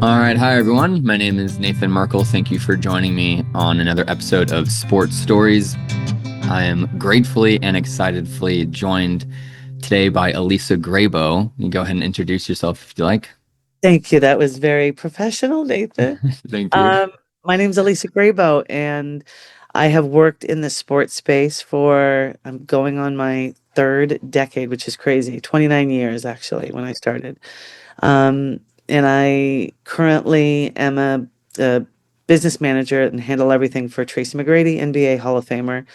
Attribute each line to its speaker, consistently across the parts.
Speaker 1: All right. Hi, everyone. My name is Nathan Merkel. Thank you for joining me on another episode of Sports Stories. I am gratefully and excitedly joined today by Elissa Grabow. You go ahead and introduce yourself if you like.
Speaker 2: Thank you. That was very professional, Nathan.
Speaker 1: Thank you.
Speaker 2: Um, my name's Elissa Grabow, and I have worked in the sports space for, I'm going on my third decade, which is crazy. 29 years, actually, when I started. Um, and I currently am a business manager and handle everything for Tracy McGrady, NBA Hall of Famer,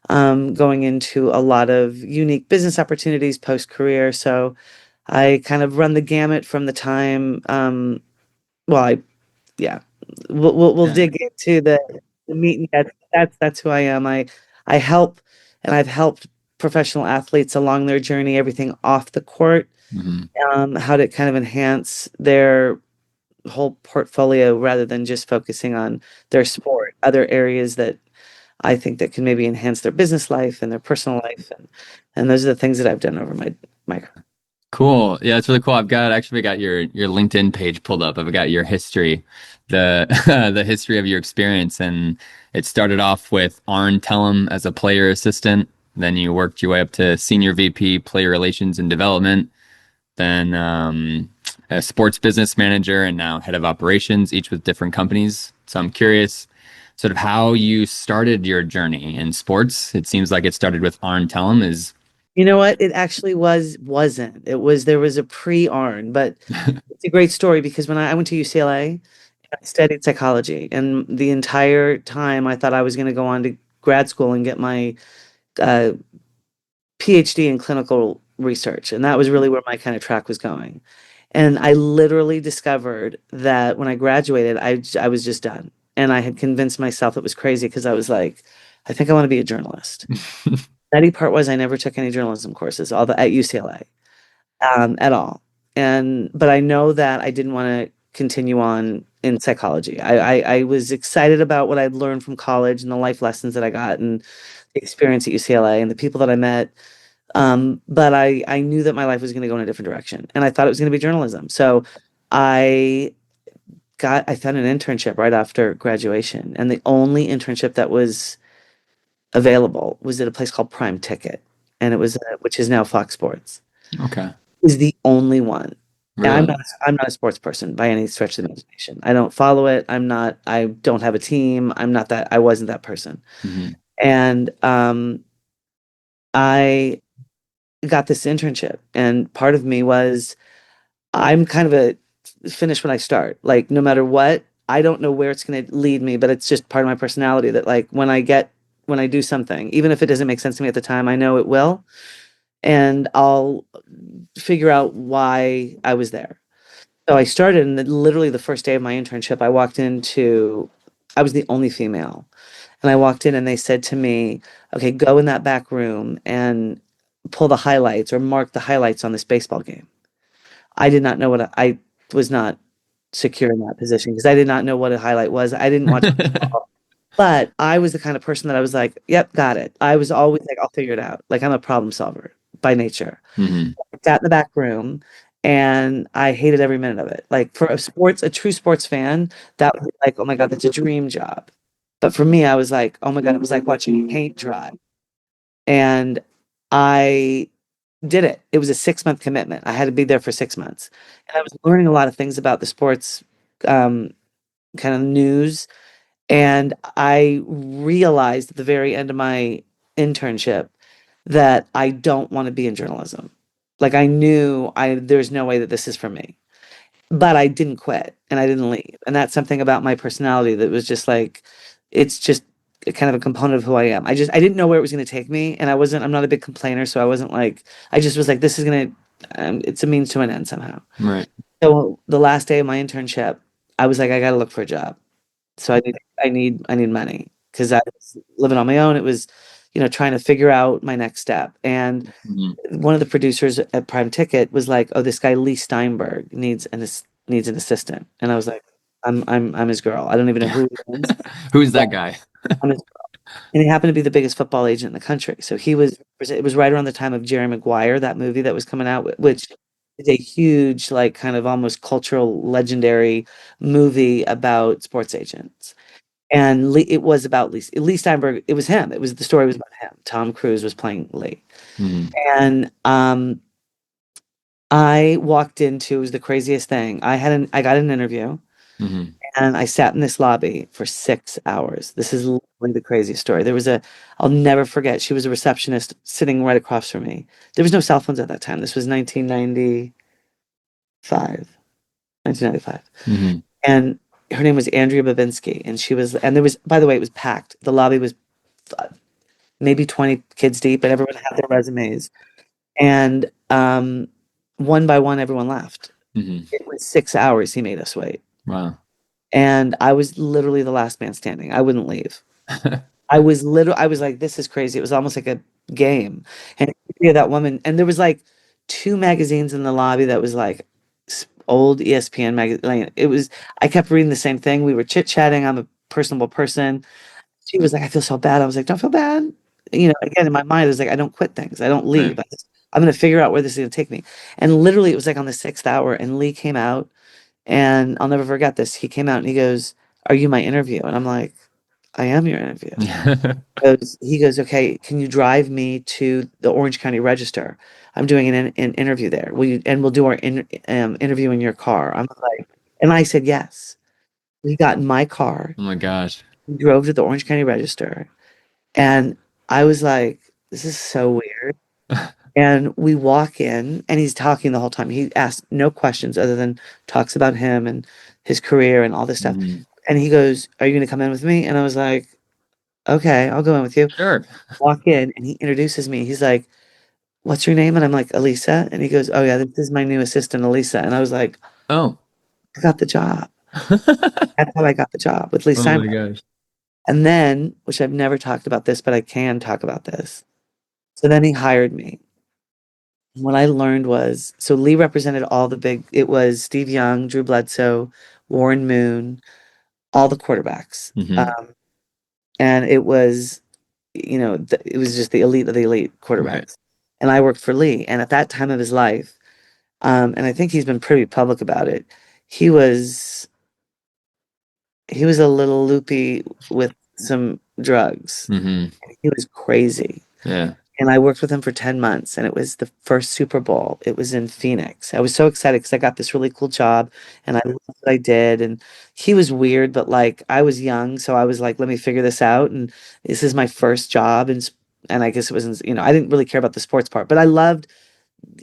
Speaker 2: going into a lot of unique business opportunities post-career. So I kind of run the gamut from the time, well, yeah, we'll
Speaker 1: Yeah.
Speaker 2: dig into the meat and that's who I am. I help, and I've helped professional athletes along their journey, everything off the court,
Speaker 1: Mhm.
Speaker 2: how to kind of enhance their whole portfolio rather than just focusing on their sport, other areas that I think that can maybe enhance their business life and their personal life, and those are the things that I've done over my
Speaker 1: Cool. Yeah, it's really cool. I've got actually got your LinkedIn page pulled up. I've got your history, the the history of your experience, and it started off with Arn Tellem as a player assistant. Then you worked your way up to senior VP, player relations and development. Then a sports business manager, and now head of operations, each with different companies. So I'm curious, sort of how you started your journey in sports. It seems like it started with Arn Tellem. Is
Speaker 2: You know what? It actually wasn't. It was there was a pre-Arn, but it's a great story because when I went to UCLA, I studied psychology, and the entire time I thought I was going to go on to grad school and get my uh, PhD in clinical research, and that was really where my kind of track was going. And I literally discovered that when I graduated, I was just done, and I had convinced myself it was crazy because I was like, I think I want to be a journalist. Nutty part was I never took any journalism courses, although at UCLA, at all. And but I know that I didn't want to continue on in psychology. I was excited about what I'd learned from college and the life lessons that I got and the experience at UCLA and the people that I met. But I knew that my life was going to go in a different direction, and I thought it was going to be journalism. So I I found an internship right after graduation, and the only internship that was available was at a place called Prime Ticket, and it was which is now Fox Sports.
Speaker 1: okay,
Speaker 2: Is the only one. And
Speaker 1: really?
Speaker 2: I'm not a sports person by any stretch of the imagination. I don't follow it. I don't have a team. I wasn't that person.
Speaker 1: Hmm.
Speaker 2: And I got this internship, and part of me was I'm kind of a finish when I start. Like no matter what, I don't know where it's going to lead me, but it's just part of my personality that like when I do something, even if it doesn't make sense to me at the time, I know it will, and I'll figure out why I was there. So I started, and literally the first day of my internship, I was the only female. And I walked in, and they said to me, okay, go in that back room and pull the highlights or mark the highlights on this baseball game. I did not know I was not secure in that position because I did not know what a highlight was. I didn't watch baseball, but I was the kind of person that I was like, yep, got it. I was always like, I'll figure it out. Like I'm a problem solver by nature.
Speaker 1: Hmm.
Speaker 2: Sat in the back room, and I hated every minute of it. Like for a true sports fan, that was like, oh my God, that's a dream job. But for me, I was like, oh my God, it was like watching paint dry. And I did it. It was a 6 month commitment. I had to be there for 6 months. And I was learning a lot of things about the sports um, kind of news. And I realized at the very end of my internship that I don't want to be in journalism. Like I knew there's no way that this is for me. But I didn't quit and I didn't leave. And that's something about my personality that was just like it's just kind of a component of who I am. I didn't know where it was going to take me, and I'm not a big complainer, so I wasn't like I just was like this is going to it's a means to an end somehow.
Speaker 1: Right.
Speaker 2: So the last day of my internship, I was like I got to look for a job. So I need money because I was living on my own. It was, trying to figure out my next step. And
Speaker 1: Hmm.
Speaker 2: one of the producers at Prime Ticket was like, "Oh, this guy Lee Steinberg needs an assistant." And I was like, I'm his girl. I don't even know who he is,
Speaker 1: Who's
Speaker 2: but
Speaker 1: that guy?
Speaker 2: I'm his girl." And he happened to be the biggest football agent in the country. So it was right around the time of Jerry Maguire, that movie that was coming out, which It's a huge, like, kind of almost cultural, legendary movie about sports agents. And it was about Lee Steinberg. It was him. It was the story was about him. Tom Cruise was playing Lee.
Speaker 1: Hmm.
Speaker 2: And I walked into, it was the craziest thing. I got an interview
Speaker 1: Hmm.
Speaker 2: and I sat in this lobby for 6 hours. This is literally the craziest story. I'll never forget, she was a receptionist sitting right across from me. There was no cell phones at that time. This was 1995, 1995.
Speaker 1: Hmm.
Speaker 2: And her name was Andrea Babinski. And there was, by the way, it was packed. The lobby was uh, maybe 20 kids deep, and everyone had their resumes. And one by one, everyone left.
Speaker 1: Hmm.
Speaker 2: It was 6 hours he made us wait.
Speaker 1: Wow.
Speaker 2: And I was literally the last man standing. I wouldn't leave. I was like, this is crazy. It was almost like a game. And yeah, that woman, and there was like two magazines in the lobby that was like old ESPN magazine. Like, I kept reading the same thing. We were chit-chatting. I'm a personable person. She was like, I feel so bad. I was like, don't feel bad. Again, in my mind, I was like, I don't quit things. I don't
Speaker 1: Right.
Speaker 2: leave. I'm going to figure out where this is going to take me. And literally, it was like on the sixth hour, and Lee came out, and I'll never forget this. He came out and he goes, "Are you my interview?" And I'm like, "I am your interview." He goes, "Okay, can you drive me to the Orange County Register? I'm doing an interview there. We'll do our interview in your car." I'm like, and I said yes. We got in my car,
Speaker 1: Oh my gosh.
Speaker 2: we drove to the Orange County Register, and I was like, "This is so weird." And we walk in, and he's talking the whole time. He asks no questions other than talks about him and his career and all this stuff.
Speaker 1: Hmm.
Speaker 2: And he goes, "Are you going to come in with me?" And I was like, "Okay, I'll go in with you."
Speaker 1: Sure.
Speaker 2: Walk in, and he introduces me. He's like, "What's your name?" And I'm like, "Elissa." And he goes, "Oh yeah, this is my new assistant, Elissa." And I was like,
Speaker 1: Oh.
Speaker 2: "I got the job." That's how I got the job with Lee
Speaker 1: Oh my
Speaker 2: Steinberg.
Speaker 1: gosh.
Speaker 2: And then, which I've never talked about this, but I can talk about this. So then he hired me. What I learned was, so Lee represented all the big, it was Steve Young, Drew Bledsoe, Warren Moon, all the quarterbacks.
Speaker 1: Hmm.
Speaker 2: And it was, it was just the elite of the elite
Speaker 1: Right.
Speaker 2: quarterbacks. And I worked for Lee. And at that time of his life, and I think he's been pretty public about it, he was he was a little loopy with some drugs.
Speaker 1: Hmm.
Speaker 2: He was crazy.
Speaker 1: Yeah.
Speaker 2: And I worked with him for 10 months, and it was the first Super Bowl. It was in Phoenix. I was so excited because I got this really cool job and I loved what I did. And he was weird, but like I was young, so I was like, let me figure this out. And this is my first job. And I guess it wasn't, I didn't really care about the sports part, but I loved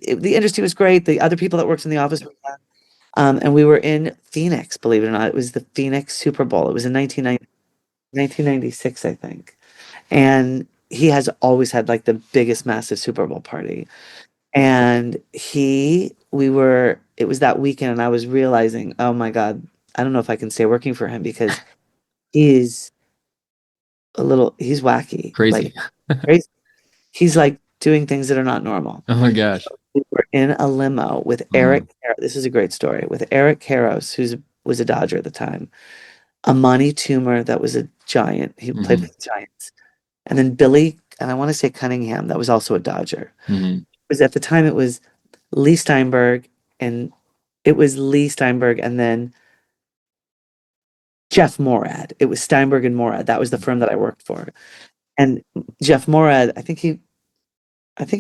Speaker 2: the industry was great. The other people that worked in the office were fun. And we were in Phoenix, believe it or not. It was the Phoenix Super Bowl. It was in 1996, I think. And he has always had like the biggest massive Super Bowl party. And it was that weekend and I was realizing, oh my God, I don't know if I can stay working for him because he's he's wacky, like
Speaker 1: Crazy.
Speaker 2: crazy. He's like doing things that are not normal.
Speaker 1: Oh my gosh.
Speaker 2: We were in a limo with
Speaker 1: Mm.
Speaker 2: This is a great story, with Eric Karros, was a Dodger at the time, Amani Toomer, that was a Giant. He played
Speaker 1: Hmm.
Speaker 2: for the Giants. And then Billy, and I want to say Cunningham, that was also a Dodger.
Speaker 1: Hmm.
Speaker 2: Was at the time it was Lee Steinberg, and it was Lee Steinberg and then Jeff Morad. It was Steinberg and Morad. That was the firm that I worked for. And Jeff Morad, I think he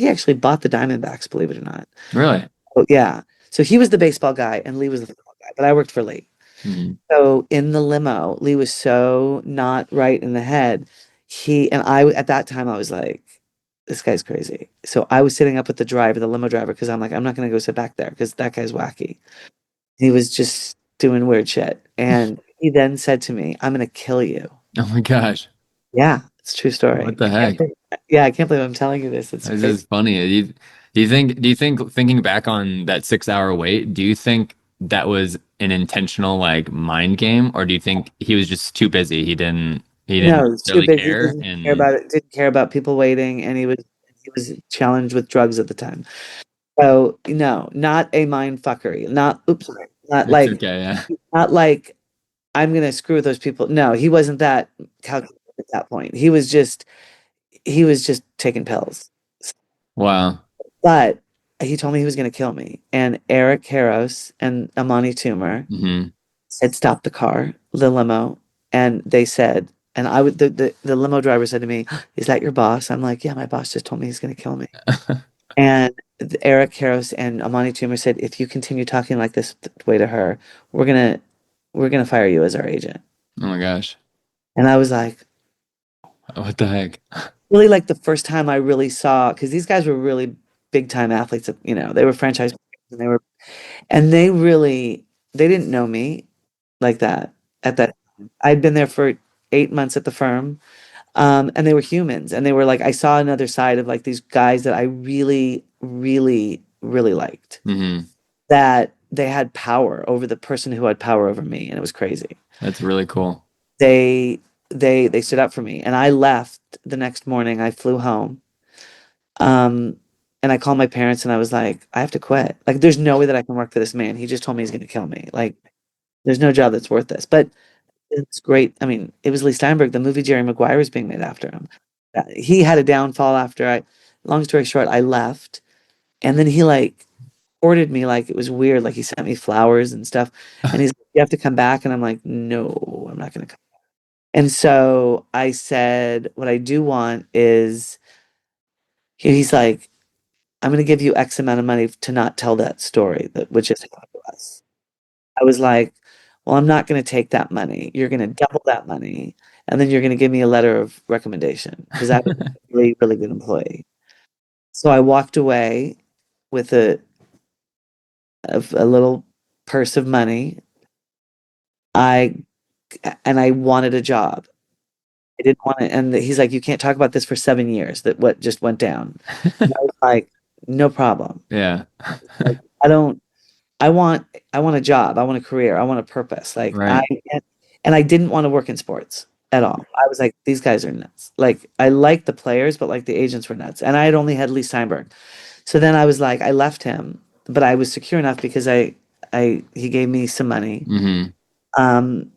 Speaker 2: actually bought the Diamondbacks, believe it or not.
Speaker 1: Really?
Speaker 2: Oh yeah. So he was the baseball guy and Lee was the football guy, but I worked for Lee.
Speaker 1: Hmm.
Speaker 2: So in the limo, Lee was so not right in the head. At that time I was like, this guy's crazy. So I was sitting up with the limo driver, because I'm like, I'm not gonna go sit back there because that guy's wacky. He was just doing weird shit. And he then said to me, I'm gonna kill you.
Speaker 1: Oh my gosh.
Speaker 2: Yeah, it's a true
Speaker 1: What
Speaker 2: story.
Speaker 1: the heck?
Speaker 2: Yeah, I can't believe I'm telling you this. It's
Speaker 1: This
Speaker 2: crazy.
Speaker 1: is funny. Do you think thinking back on that 6 hour wait, do you think that was an intentional like mind game, or do you think he was just too busy? He didn't
Speaker 2: No, he's too
Speaker 1: really
Speaker 2: busy. He
Speaker 1: care
Speaker 2: didn't care
Speaker 1: and
Speaker 2: about it, didn't care about people waiting, and he was challenged with drugs at the time. So no, not a mind fuckery. Not oops, sorry.
Speaker 1: it's okay, yeah.
Speaker 2: Not like I'm gonna screw with those people. No, he wasn't that calculated at that point. He was just taking pills.
Speaker 1: Wow.
Speaker 2: But he told me he was going to kill me. And Eric Harros and Amani Toomer
Speaker 1: Hmm.
Speaker 2: had stopped the car, the limo, and they said, and I would the limo driver said to me, "Is that your boss?" I'm like, "Yeah, my boss just told me he's going to kill me." And Eric Harros and Amani Toomer said, "If you continue talking like this way to her, we're gonna we're gonna fire you as our agent."
Speaker 1: Oh my gosh.
Speaker 2: And I was like,
Speaker 1: What the heck?
Speaker 2: really like the first time I really saw, because these guys were really big time athletes, they were franchise players, and they really, they didn't know me like that at that time. I'd been there for 8 months at the firm, and they were humans, and they were like, I saw another side of like these guys that I really, really, really liked,
Speaker 1: Hmm.
Speaker 2: that they had power over the person who had power over me, and it was crazy.
Speaker 1: That's really cool.
Speaker 2: They they stood up for me, and I left the next morning. I flew home. Um, and I called my parents and I was like, I have to quit. Like, there's no way that I can work for this man. He just told me he's going to kill me. Like, there's no job that's worth this. But it's great. I mean, it was Lee Steinberg. The movie Jerry Maguire is being made after him. He had a downfall after long story short, I left. And then he like courted me like it was weird. Like he sent me flowers and stuff. And he's like, you have to come back. And I'm like, no, I'm not going to come. And so I said, what I do want is, he's like, I'm going to give you X amount of money to not tell that story, which is happened to us. I was like, well, I'm not going to take that money. You're going to double that money. And then you're going to give me a letter of recommendation because I was a really, really good employee. So I walked away with a little purse of money. I and I wanted a job. I didn't want to, and he's like, you can't talk about this for 7 years. That what just went down. And I was like, no problem.
Speaker 1: Yeah.
Speaker 2: Like, I don't. I want a job. I want a career. I want a purpose. Like
Speaker 1: Right.
Speaker 2: and I didn't want to work in sports at all. I was like, these guys are nuts. Like I liked the players, but like the agents were nuts. And I had only had Lee Steinberg. So then I was like, I left him, but I was secure enough because he gave me some money.
Speaker 1: Hmm.
Speaker 2: Um,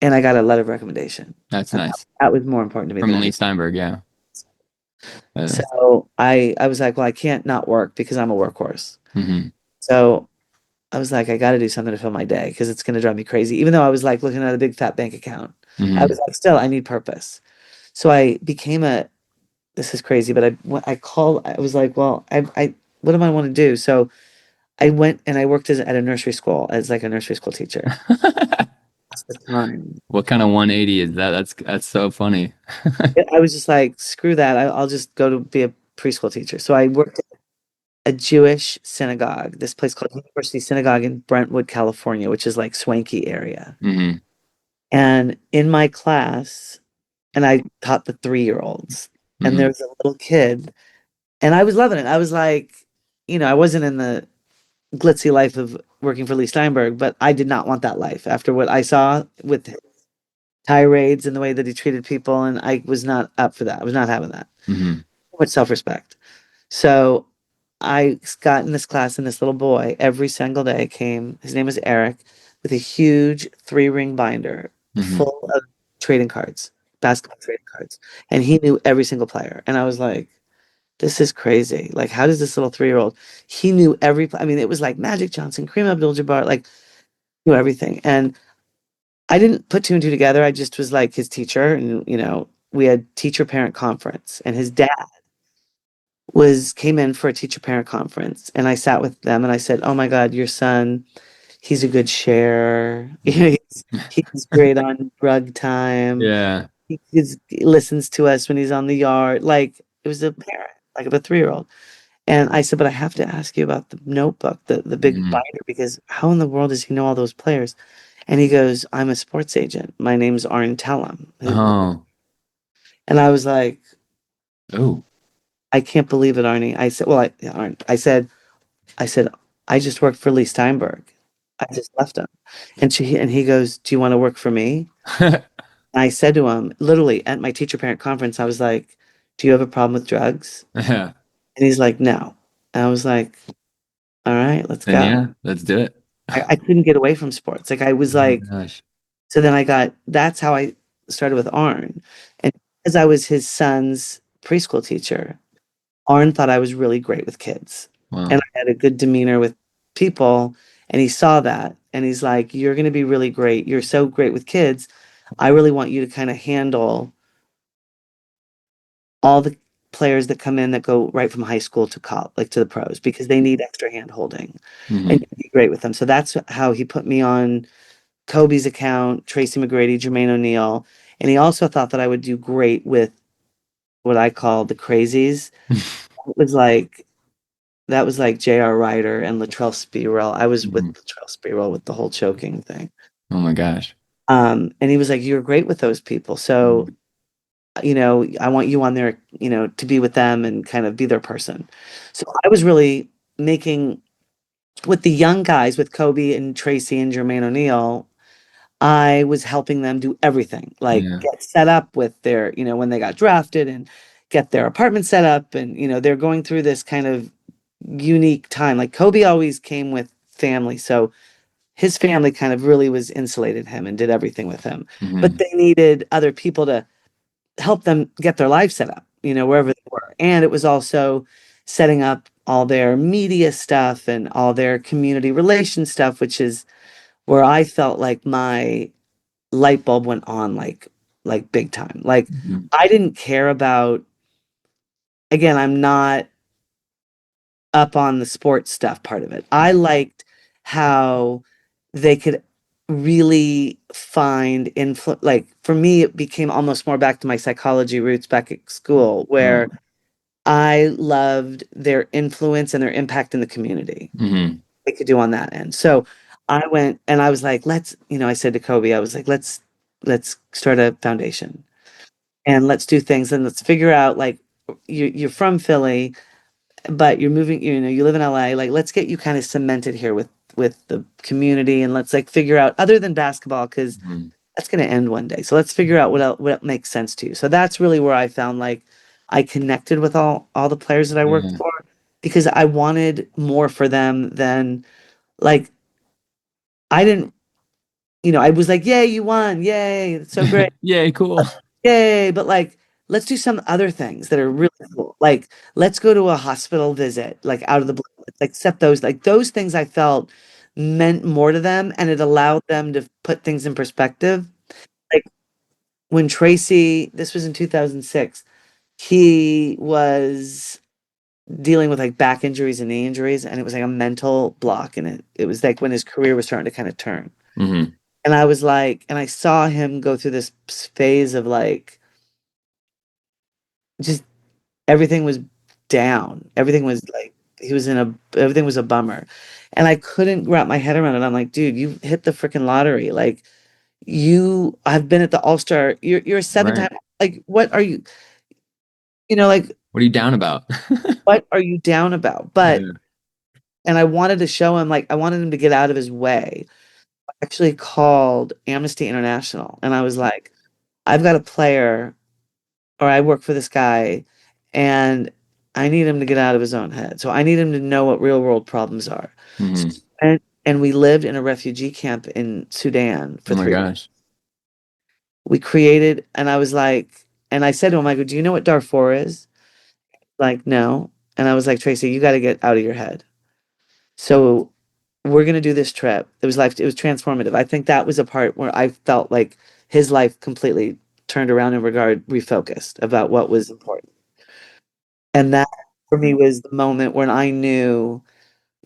Speaker 2: and I got a letter of recommendation.
Speaker 1: That's
Speaker 2: And
Speaker 1: nice.
Speaker 2: that was more important to me than
Speaker 1: From Lee
Speaker 2: anything.
Speaker 1: Steinberg, yeah. Uh,
Speaker 2: So I was like, well, I can't not work because I'm a workhorse.
Speaker 1: hmm.
Speaker 2: So I was like, I got to do something to fill my day because it's going to drive me crazy. Even though I was like looking at a big fat bank account, I
Speaker 1: Hmm.
Speaker 2: was like, still, I need purpose. So I became this is crazy, but I was like, well, what do I want to do? So I went and I worked at a nursery school as like a nursery school teacher. At the time,
Speaker 1: What kind of 180 is that? That's so funny.
Speaker 2: I was just like, screw that. I'll just go to be a preschool teacher. So I worked at a Jewish synagogue, this place called University Synagogue in Brentwood, California, which is like swanky area.
Speaker 1: Hmm.
Speaker 2: And in my class, and I taught the 3-year-olds, and there
Speaker 1: Hmm.
Speaker 2: was a little kid, and I was loving it. I was like, I wasn't in the glitzy life of working for Lee Steinberg, but I did not want that life after what I saw with tirades and the way that he treated people, and I was not up for that. I was not having that.
Speaker 1: Hmm.
Speaker 2: Too much self-respect. So I got in this class, and this little boy every single day came. His name was Eric, with a huge 3-ring binder
Speaker 1: Hmm.
Speaker 2: full of trading cards, basketball trading cards, and he knew every single player. And I was like, "This is crazy! Like, how does this little 3-year-old? He knew every. I mean, it was like Magic Johnson, Kareem Abdul-Jabbar, like knew everything." And I didn't put two and two together. I just was like his teacher, and we had teacher parent conference, and his dad was came in for a teacher parent conference, and I sat with them and I said, "Oh my God, your son, he's a good sharer. He's great on rug time.
Speaker 1: Yeah.
Speaker 2: He listens to us when he's on the yard." Like it was a parent, like of a 3-year-old. And I said, "But I have to ask you about the notebook, the big
Speaker 1: Hmm.
Speaker 2: binder, because how in the world does he know all those players?" And he goes, "I'm a sports agent. My name's Arn Tellem."
Speaker 1: Oh.
Speaker 2: And I was like,
Speaker 1: Oh.
Speaker 2: "I can't believe it, Arnie." I said, "Well, Arn," I said, I just worked for Lee Steinberg. I just left him. And he goes, "Do you want to work for me?" And I said to him, literally at my teacher parent conference, I was like, "Do you have a problem with drugs?"
Speaker 1: Yeah.
Speaker 2: And he's like, "No." And I was like, "All right, let's
Speaker 1: Then
Speaker 2: go."
Speaker 1: yeah, let's do it.
Speaker 2: I couldn't get away from sports. Like I was
Speaker 1: Oh my
Speaker 2: like,
Speaker 1: gosh.
Speaker 2: so then that's how I started with Arn. And as I was his son's preschool teacher, Arn thought I was really great with kids.
Speaker 1: Wow.
Speaker 2: and I had a good demeanor with people. And he saw that and he's like, "You're going to be really great. You're so great with kids. I really want you to kind of handle all the players that come in that go right from high school to college, like to the pros, because they need extra hand holding and
Speaker 1: Hmm.
Speaker 2: you'd be great with them." So that's how he put me on Kobe's account, Tracy McGrady, Jermaine O'Neal. And he also thought that I would do great with what I call the crazies. It was like that was like J.R. Ryder and Latrell Sprewell. I was with
Speaker 1: Hmm.
Speaker 2: Latrell Sprewell with the whole choking thing.
Speaker 1: Oh my gosh.
Speaker 2: And he was like, "You're great with those people. So,
Speaker 1: Mhm.
Speaker 2: I want you on there, to be with them and kind of be their person." So I was really making with the young guys with Kobe and Tracy and Jermaine O'Neal. I was helping them do everything, like
Speaker 1: Yeah.
Speaker 2: get set up with their, when they got drafted and get their apartment set up. And, they're going through this kind of unique time. Like Kobe always came with family. So his family kind of really was insulated him and did everything with him. But
Speaker 1: Hmm.
Speaker 2: they needed other people to help them get their life set up, wherever they were. And it was also setting up all their media stuff and all their community relation stuff, which is where I felt like my light bulb went on like big time. Like
Speaker 1: Hmm.
Speaker 2: I didn't care about again, I'm not up on the sports stuff part of it. I liked how they could really find influence. Like for me, it became almost more back to my psychology roots back at school, where I loved their influence and their impact in the community.
Speaker 1: Hmm.
Speaker 2: They could do on that end. So I went and I was like, I said to Kobe, I was like, let's start a foundation and let's do things and let's figure out like you're from Philly, but you're moving, you live in LA. Like, let's get you kind of cemented here with the community, and let's like figure out other than basketball because
Speaker 1: Hmm.
Speaker 2: that's going to end one day. So let's figure out what makes sense to you. So that's really where I found like I connected with all the players that I worked
Speaker 1: Yeah.
Speaker 2: for because I wanted more for them than like I didn't. I was like, "Yay, you won! Yay, it's so great!
Speaker 1: Yay, cool.
Speaker 2: Yay!" But like, let's do some other things that are really cool. Like, let's go to a hospital visit, like out of the blue. Like, set those like those things I felt meant more to them, and it allowed them to put things in perspective. Like when Tracy, this was in 2006, he was dealing with like back injuries and knee injuries, and it was like a mental block, and it was like when his career was starting to kind of turn.
Speaker 1: Hmm.
Speaker 2: And I was like, and I saw him go through this phase of like, just everything was down. Everything was like, everything was a bummer. And I couldn't wrap my head around it. I'm like, dude, you hit the freaking lottery. Like, you have been at the All Star. You're a seven
Speaker 1: Right.
Speaker 2: time. Like, what are you, like,
Speaker 1: What are you down about?
Speaker 2: what are you down about? But,
Speaker 1: Yeah.
Speaker 2: and I wanted to show him, like, I wanted him to get out of his way. I actually called Amnesty International and I was like, I've got a player or I work for this guy and I need him to get out of his own head. So I need him to know what real world problems are. So,
Speaker 1: Hmm.
Speaker 2: and we lived in a refugee camp in Sudan
Speaker 1: Oh
Speaker 2: for
Speaker 1: my
Speaker 2: 3 months.
Speaker 1: gosh.
Speaker 2: We created, and I was like, and I said to him, I go, "Do you know what Darfur is?" Like, no. And I was like, "Tracy, you got to get out of your head." So we're gonna do this trip. It was transformative. I think that was a part where I felt like his life completely turned around in regard, refocused about what was important. And that for me was the moment when I knew,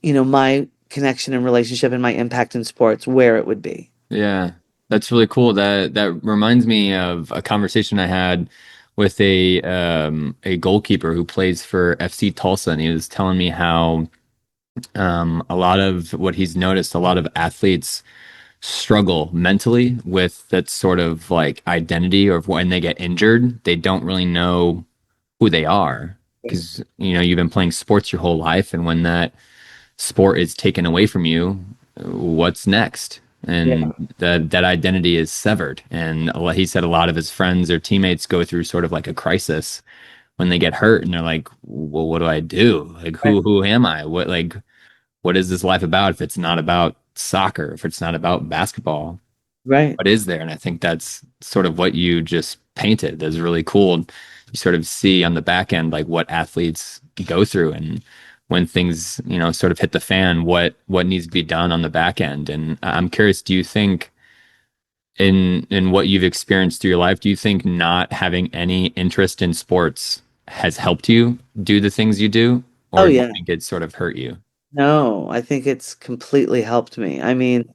Speaker 2: my connection and relationship and my impact in sports, where it would be.
Speaker 1: Yeah, that's really cool. That reminds me of a conversation I had with a goalkeeper who plays for FC Tulsa, and he was telling me how a lot of what he's noticed, a lot of athletes struggle mentally with that sort of like identity, or when they get injured, they don't really know who they are because you've been playing sports your whole life, and when that sport is taken away from you, what's next?
Speaker 2: Yeah,
Speaker 1: And that identity is severed. And he said a lot of his friends or teammates go through sort of like a crisis when they get hurt, and they're like, "Well, what do I do? Like,
Speaker 2: right,
Speaker 1: who am I? What is this life about if it's not about soccer? If it's not about basketball?
Speaker 2: right.
Speaker 1: What is there?" And I think that's sort of what you just painted. That's really cool. You sort of see on the back end like what athletes go through and when things, sort of hit the fan, what needs to be done on the back end. And I'm curious, do you think in what you've experienced through your life, do you think not having any interest in sports has helped you do the things you do,
Speaker 2: Oh
Speaker 1: or do you
Speaker 2: yeah.
Speaker 1: think it's sort of hurt you?
Speaker 2: No, I think it's completely helped me. I mean,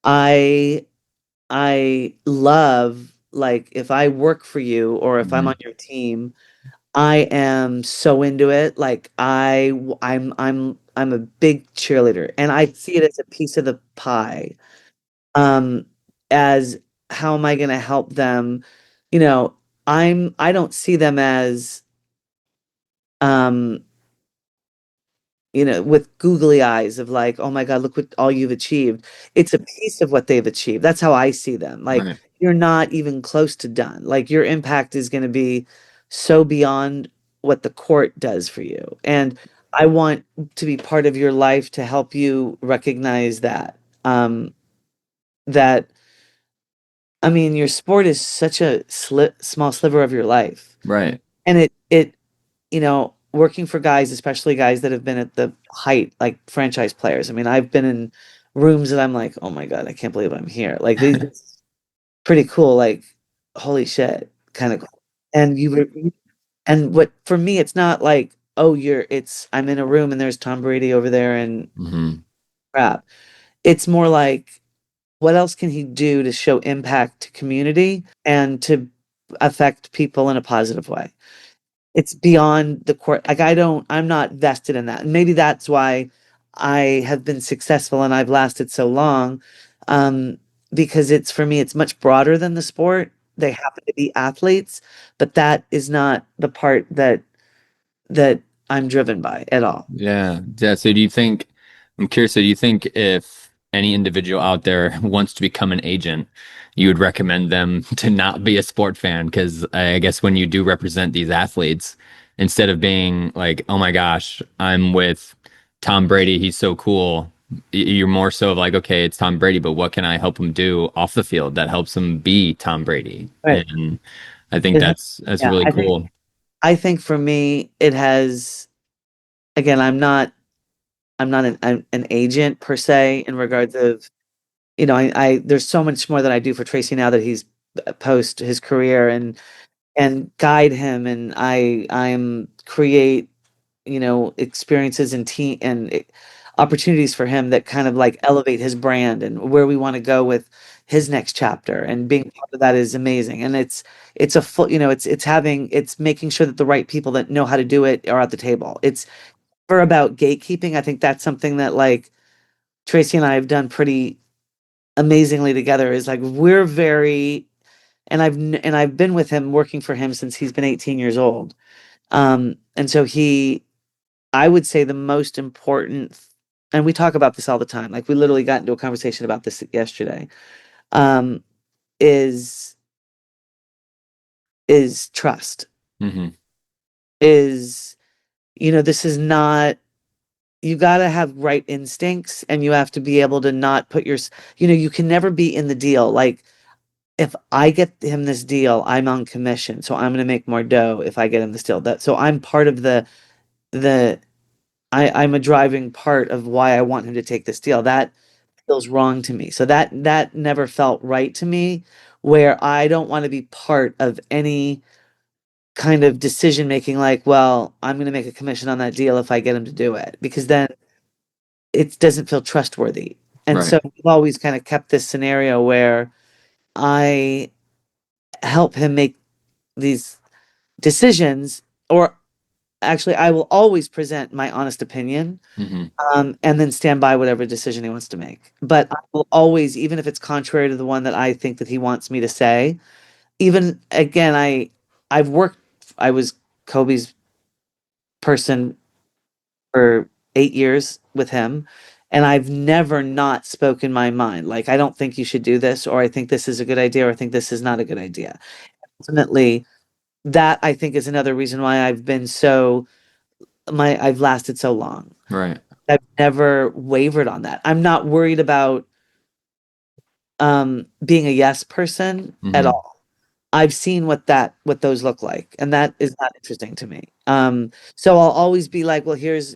Speaker 2: I I love like if I work for you or if I'm on
Speaker 1: Hmm.
Speaker 2: your team, I am so into it. Like I'm a big cheerleader and I see it as a piece of the pie. Um as how am I going to help them? You know, I don't see them as um with googly eyes of like, oh my God, look what all you've achieved. It's a piece of what they've achieved. That's how I see them. Like,
Speaker 1: Right.
Speaker 2: you're not even close to done. Like, your impact is going to be so beyond what the court does for you. And I want to be part of your life to help you recognize that. That, I mean, your sport is such a small sliver of your life.
Speaker 1: Right.
Speaker 2: And working for guys, especially guys that have been at the height, like franchise players. I mean, I've been in rooms that I'm like, oh my God, I can't believe I'm here. Like, these pretty cool. Like, holy shit, kind of cool. And and what for me, it's not like, oh, I'm in a room and there's Tom Brady over there and
Speaker 1: Hmm.
Speaker 2: crap. It's more like, what else can he do to show impact to community and to affect people in a positive way? It's beyond the court. Like I'm not vested in that. And maybe that's why I have been successful and I've lasted so long. Um, because it's for me, it's much broader than the sport. They happen to be athletes, but that is not the part that I'm driven by at all.
Speaker 1: Yeah. Yeah. So do you think, I'm curious, so do you think if any individual out there wants to become an agent, you would recommend them to not be a sport fan? Because I guess when you do represent these athletes, instead of being like, oh my gosh, I'm with Tom Brady, he's so cool, you're more so of like, okay, it's Tom Brady, but what can I help him do off the field that helps him be Tom Brady?
Speaker 2: Right.
Speaker 1: And I think
Speaker 2: It has,
Speaker 1: that's
Speaker 2: yeah,
Speaker 1: really cool.
Speaker 2: I think for me it has again, I'm not an agent per se in regards of I there's so much more that I do for Tracy now that he's post his career and guide him and I'm create experiences and team and opportunities for him that kind of like elevate his brand and where we want to go with his next chapter and being part of that is amazing and it's a full it's making sure that the right people that know how to do it are at the table. It's for about gatekeeping. I think that's something that like Tracy and I have done pretty amazingly together is like we're very and I've been with him working for him since he's been 18 years old. And so I would say the most important, and we talk about this all the time. Like we literally got into a conversation about this yesterday. Um, is is trust.
Speaker 1: Hmm.
Speaker 2: Is this is not you got to have right instincts and you have to be able to not put you can never be in the deal. Like if I get him this deal, I'm on commission, so I'm going to make more dough if I get him this deal. That so I'm part of the I'm a driving part of why I want him to take this deal. That feels wrong to me. So that never felt right to me, where I don't want to be part of any kind of decision making like, well, I'm going to make a commission on that deal if I get him to do it, because then it doesn't feel trustworthy. And
Speaker 1: Right.
Speaker 2: so we've always kind of kept this scenario where I help him make these decisions, or actually, I will always present my honest opinion,
Speaker 1: Hmm.
Speaker 2: and then stand by whatever decision he wants to make. But I will always, even if it's contrary to the one that I think that he wants me to say, even again, I've worked, I was Kobe's person for 8 years with him, and I've never not spoken my mind. Like, I don't think you should do this, or I think this is a good idea, or I think this is not a good idea. Ultimately, that I think is another reason why I've lasted so long.
Speaker 1: Right.
Speaker 2: I've never wavered on that. I'm not worried about being a yes person at
Speaker 1: Hmm.
Speaker 2: all. I've seen what those look like, and that is not interesting to me. So I'll always be like, well, here's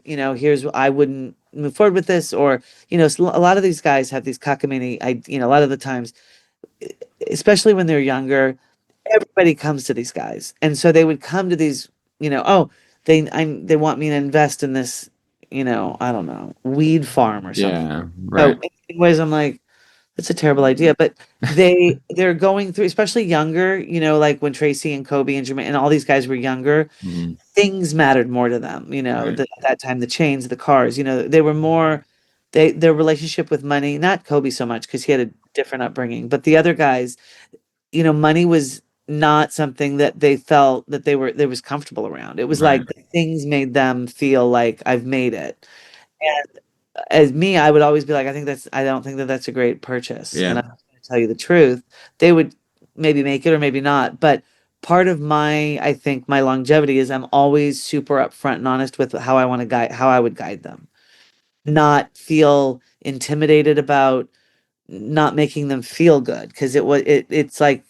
Speaker 2: I wouldn't move forward with this, or a lot of these guys have these cockamamie. A lot of the times, especially when they're younger, everybody comes to these guys, and so they would come to these, oh, they want me to invest in this, I don't know, weed farm or something.
Speaker 1: Yeah,
Speaker 2: So,
Speaker 1: right.
Speaker 2: anyways, I'm like, that's a terrible idea. But they're going through, especially younger, like when Tracy and Kobe and Jermaine and all these guys were younger,
Speaker 1: Mhm.
Speaker 2: things mattered more to them.
Speaker 1: Right.
Speaker 2: At that time, the chains, the cars, they were more their relationship with money, not Kobe so much because he had a different upbringing, but the other guys, money was not something that they felt that they was comfortable around. It was
Speaker 1: Right.
Speaker 2: like the things made them feel like I've made it. And as me, I would always be like, I don't think that that's a great purchase. And
Speaker 1: Yeah.
Speaker 2: I'm going to tell you the truth. They would maybe make it or maybe not. But part of I think my longevity is I'm always super upfront and honest with how I would guide them, not feel intimidated about not making them feel good. Cause it's like,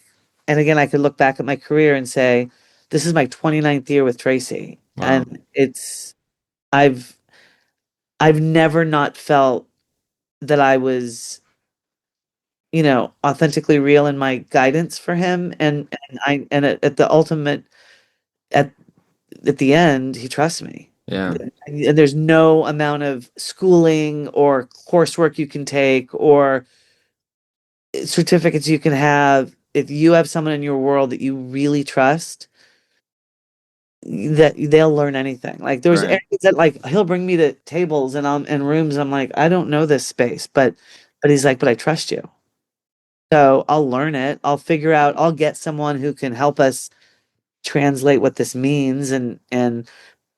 Speaker 2: and again, I could look back at my career and say, this is my 29th year with Tracy.
Speaker 1: Wow.
Speaker 2: And I've, I've never not felt that I was, authentically real in my guidance for him. And at the ultimate, at, at the end, he trusts me.
Speaker 1: Yeah.
Speaker 2: And there's no amount of schooling or coursework you can take or certificates you can have. If you have someone in your world that you really trust, that they'll learn anything. Like there's
Speaker 1: Right.
Speaker 2: areas that like he'll bring me to tables and I'm in rooms. I'm like, I don't know this space, but he's like, but I trust you. So I'll learn it. I'll get someone who can help us translate what this means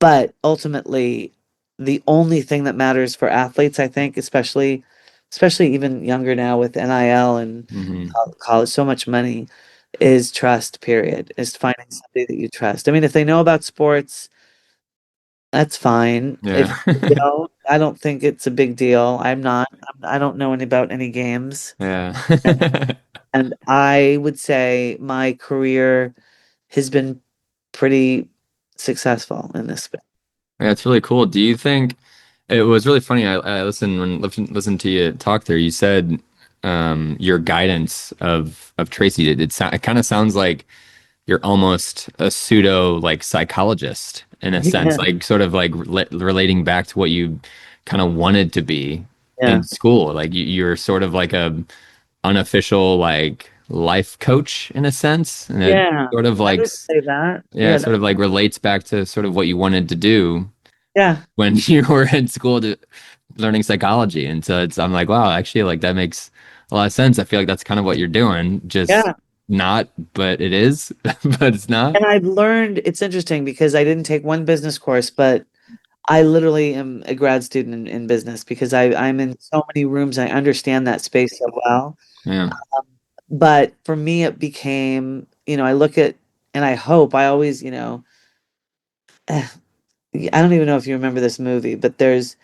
Speaker 2: but ultimately the only thing that matters for athletes, I think, especially even younger now with NIL and
Speaker 1: Hmm.
Speaker 2: college, so much money is trust, period. Is finding somebody that you trust. I mean, if they know about sports, that's fine. If
Speaker 1: Yeah.
Speaker 2: they don't, I don't think it's a big deal. I don't know any about any games.
Speaker 1: Yeah.
Speaker 2: And I would say my career has been pretty successful in this space.
Speaker 1: Yeah, it's really cool. Do you think it was really funny? I listened to you talk there. You said your guidance of Tracy. It kind of sounds like you're almost a pseudo like psychologist in a sense,
Speaker 2: Yeah,
Speaker 1: like sort of like relating back to what you kind of wanted to be
Speaker 2: yeah,
Speaker 1: in school. Like you're sort of like a unofficial like life coach in a sense, and it
Speaker 2: yeah.
Speaker 1: sort of
Speaker 2: I
Speaker 1: like
Speaker 2: would say that.
Speaker 1: yeah,
Speaker 2: Yeah,
Speaker 1: it sort of like relates back to sort of what you wanted to do
Speaker 2: yeah,
Speaker 1: when you were in school learning psychology. And so I'm like, wow, actually, like that makes a lot of sense. I feel like that's kind of what you're doing, just
Speaker 2: yeah.
Speaker 1: not, but it is, but it's not.
Speaker 2: And I've learned it's interesting because I didn't take one business course, but I literally am a grad student in business because I'm in so many rooms and I understand that space so well.
Speaker 1: Yeah.
Speaker 2: But for me, it became, I look at and I hope I always, eh, I don't even know if you remember this movie, but there's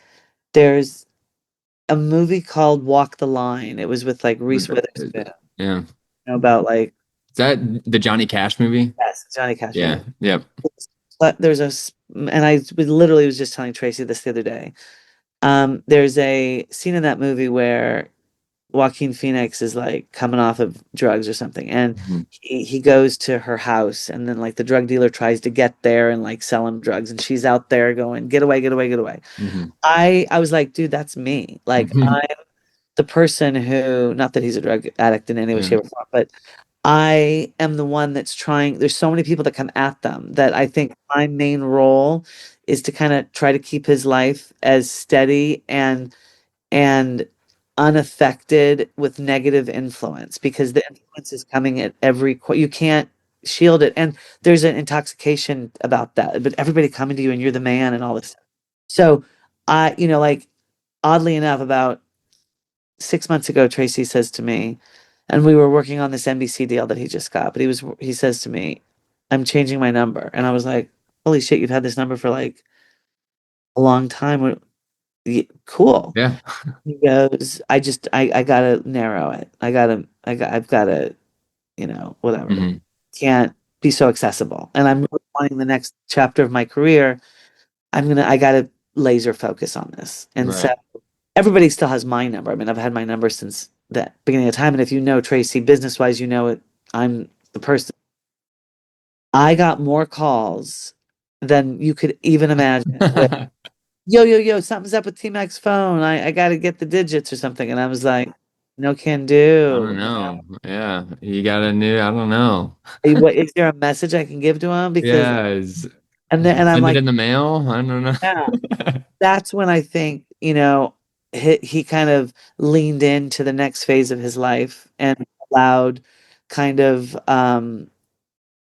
Speaker 2: a movie called Walk the Line. It was with like Reese Witherspoon,
Speaker 1: Yeah.
Speaker 2: about like,
Speaker 1: Is that the Johnny Cash movie?
Speaker 2: yes, Johnny Cash
Speaker 1: Yeah.
Speaker 2: movie.
Speaker 1: Yep.
Speaker 2: But and literally was just telling Tracy this the other day. There's a scene in that movie where Joaquin Phoenix is like coming off of drugs or something, and
Speaker 1: Mhm.
Speaker 2: he goes to her house, and then like the drug dealer tries to get there and like sell him drugs, and she's out there going, "Get away, get away, get away."
Speaker 1: Mhm.
Speaker 2: I was like, dude, that's me. Like
Speaker 1: Mhm.
Speaker 2: I'm the person who, not that he's a drug addict in any way,
Speaker 1: Yeah.
Speaker 2: shape, or form, but I am the one that's trying. There's so many people that come at them that I think my main role is to kind of try to keep his life as steady and unaffected with negative influence because the influence is coming at you can't shield it, and there's an intoxication about that, but everybody coming to you and you're the man and all this stuff. So like oddly enough, about 6 months ago, Tracy says to me, and we were working on this NBC deal that he just got, but he says to me, I'm changing my number. And I was like, holy shit, you've had this number for like a long time. Cool.
Speaker 1: Yeah.
Speaker 2: He goes, I gotta narrow it. I've gotta, whatever.
Speaker 1: Mhm.
Speaker 2: can't be so accessible. And I'm really wanting the next chapter of my career. I gotta laser focus on this. And so
Speaker 1: Right.
Speaker 2: everybody still has my number. I mean, I've had my number since the beginning of time. And if you know Tracy business wise, you know it. I'm the person. I got more calls than you could even imagine with yo, yo, yo, something's up with T-Mac's phone. I got to get the digits or something. And I was like, no can
Speaker 1: I don't
Speaker 2: do.
Speaker 1: know. Yeah, you got a new. I don't know.
Speaker 2: What is there a message I can give to him? Because
Speaker 1: Yeah,
Speaker 2: and I'm
Speaker 1: send it
Speaker 2: like,
Speaker 1: in the mail. I don't know.
Speaker 2: yeah. That's when I think, he kind of leaned into the next phase of his life and allowed kind of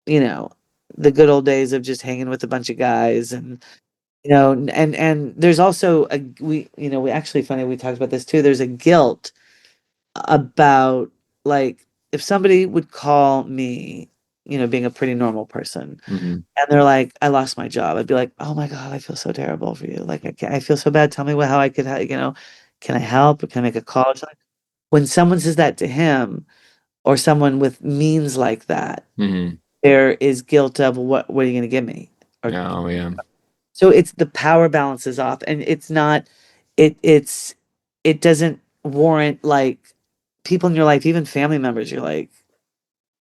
Speaker 2: you know, the good old days of just hanging with a bunch of guys and and there's also a we actually funny we talked about this too. There's a guilt about like if somebody would call me, being a pretty normal person,
Speaker 1: Hmm.
Speaker 2: and they're like, "I lost my job," I'd be like, "Oh my God, I feel so terrible for you. Like, I feel so bad. Tell me how I could, can I help? Or can I make a call?" Or something. When someone says that to him, or someone with means like that,
Speaker 1: Hmm.
Speaker 2: there is guilt of what are you going to give me? Or
Speaker 1: Yeah, oh yeah.
Speaker 2: so it's the power balance is off, and it's not, it it's it doesn't warrant like people in your life, even family members. You're like,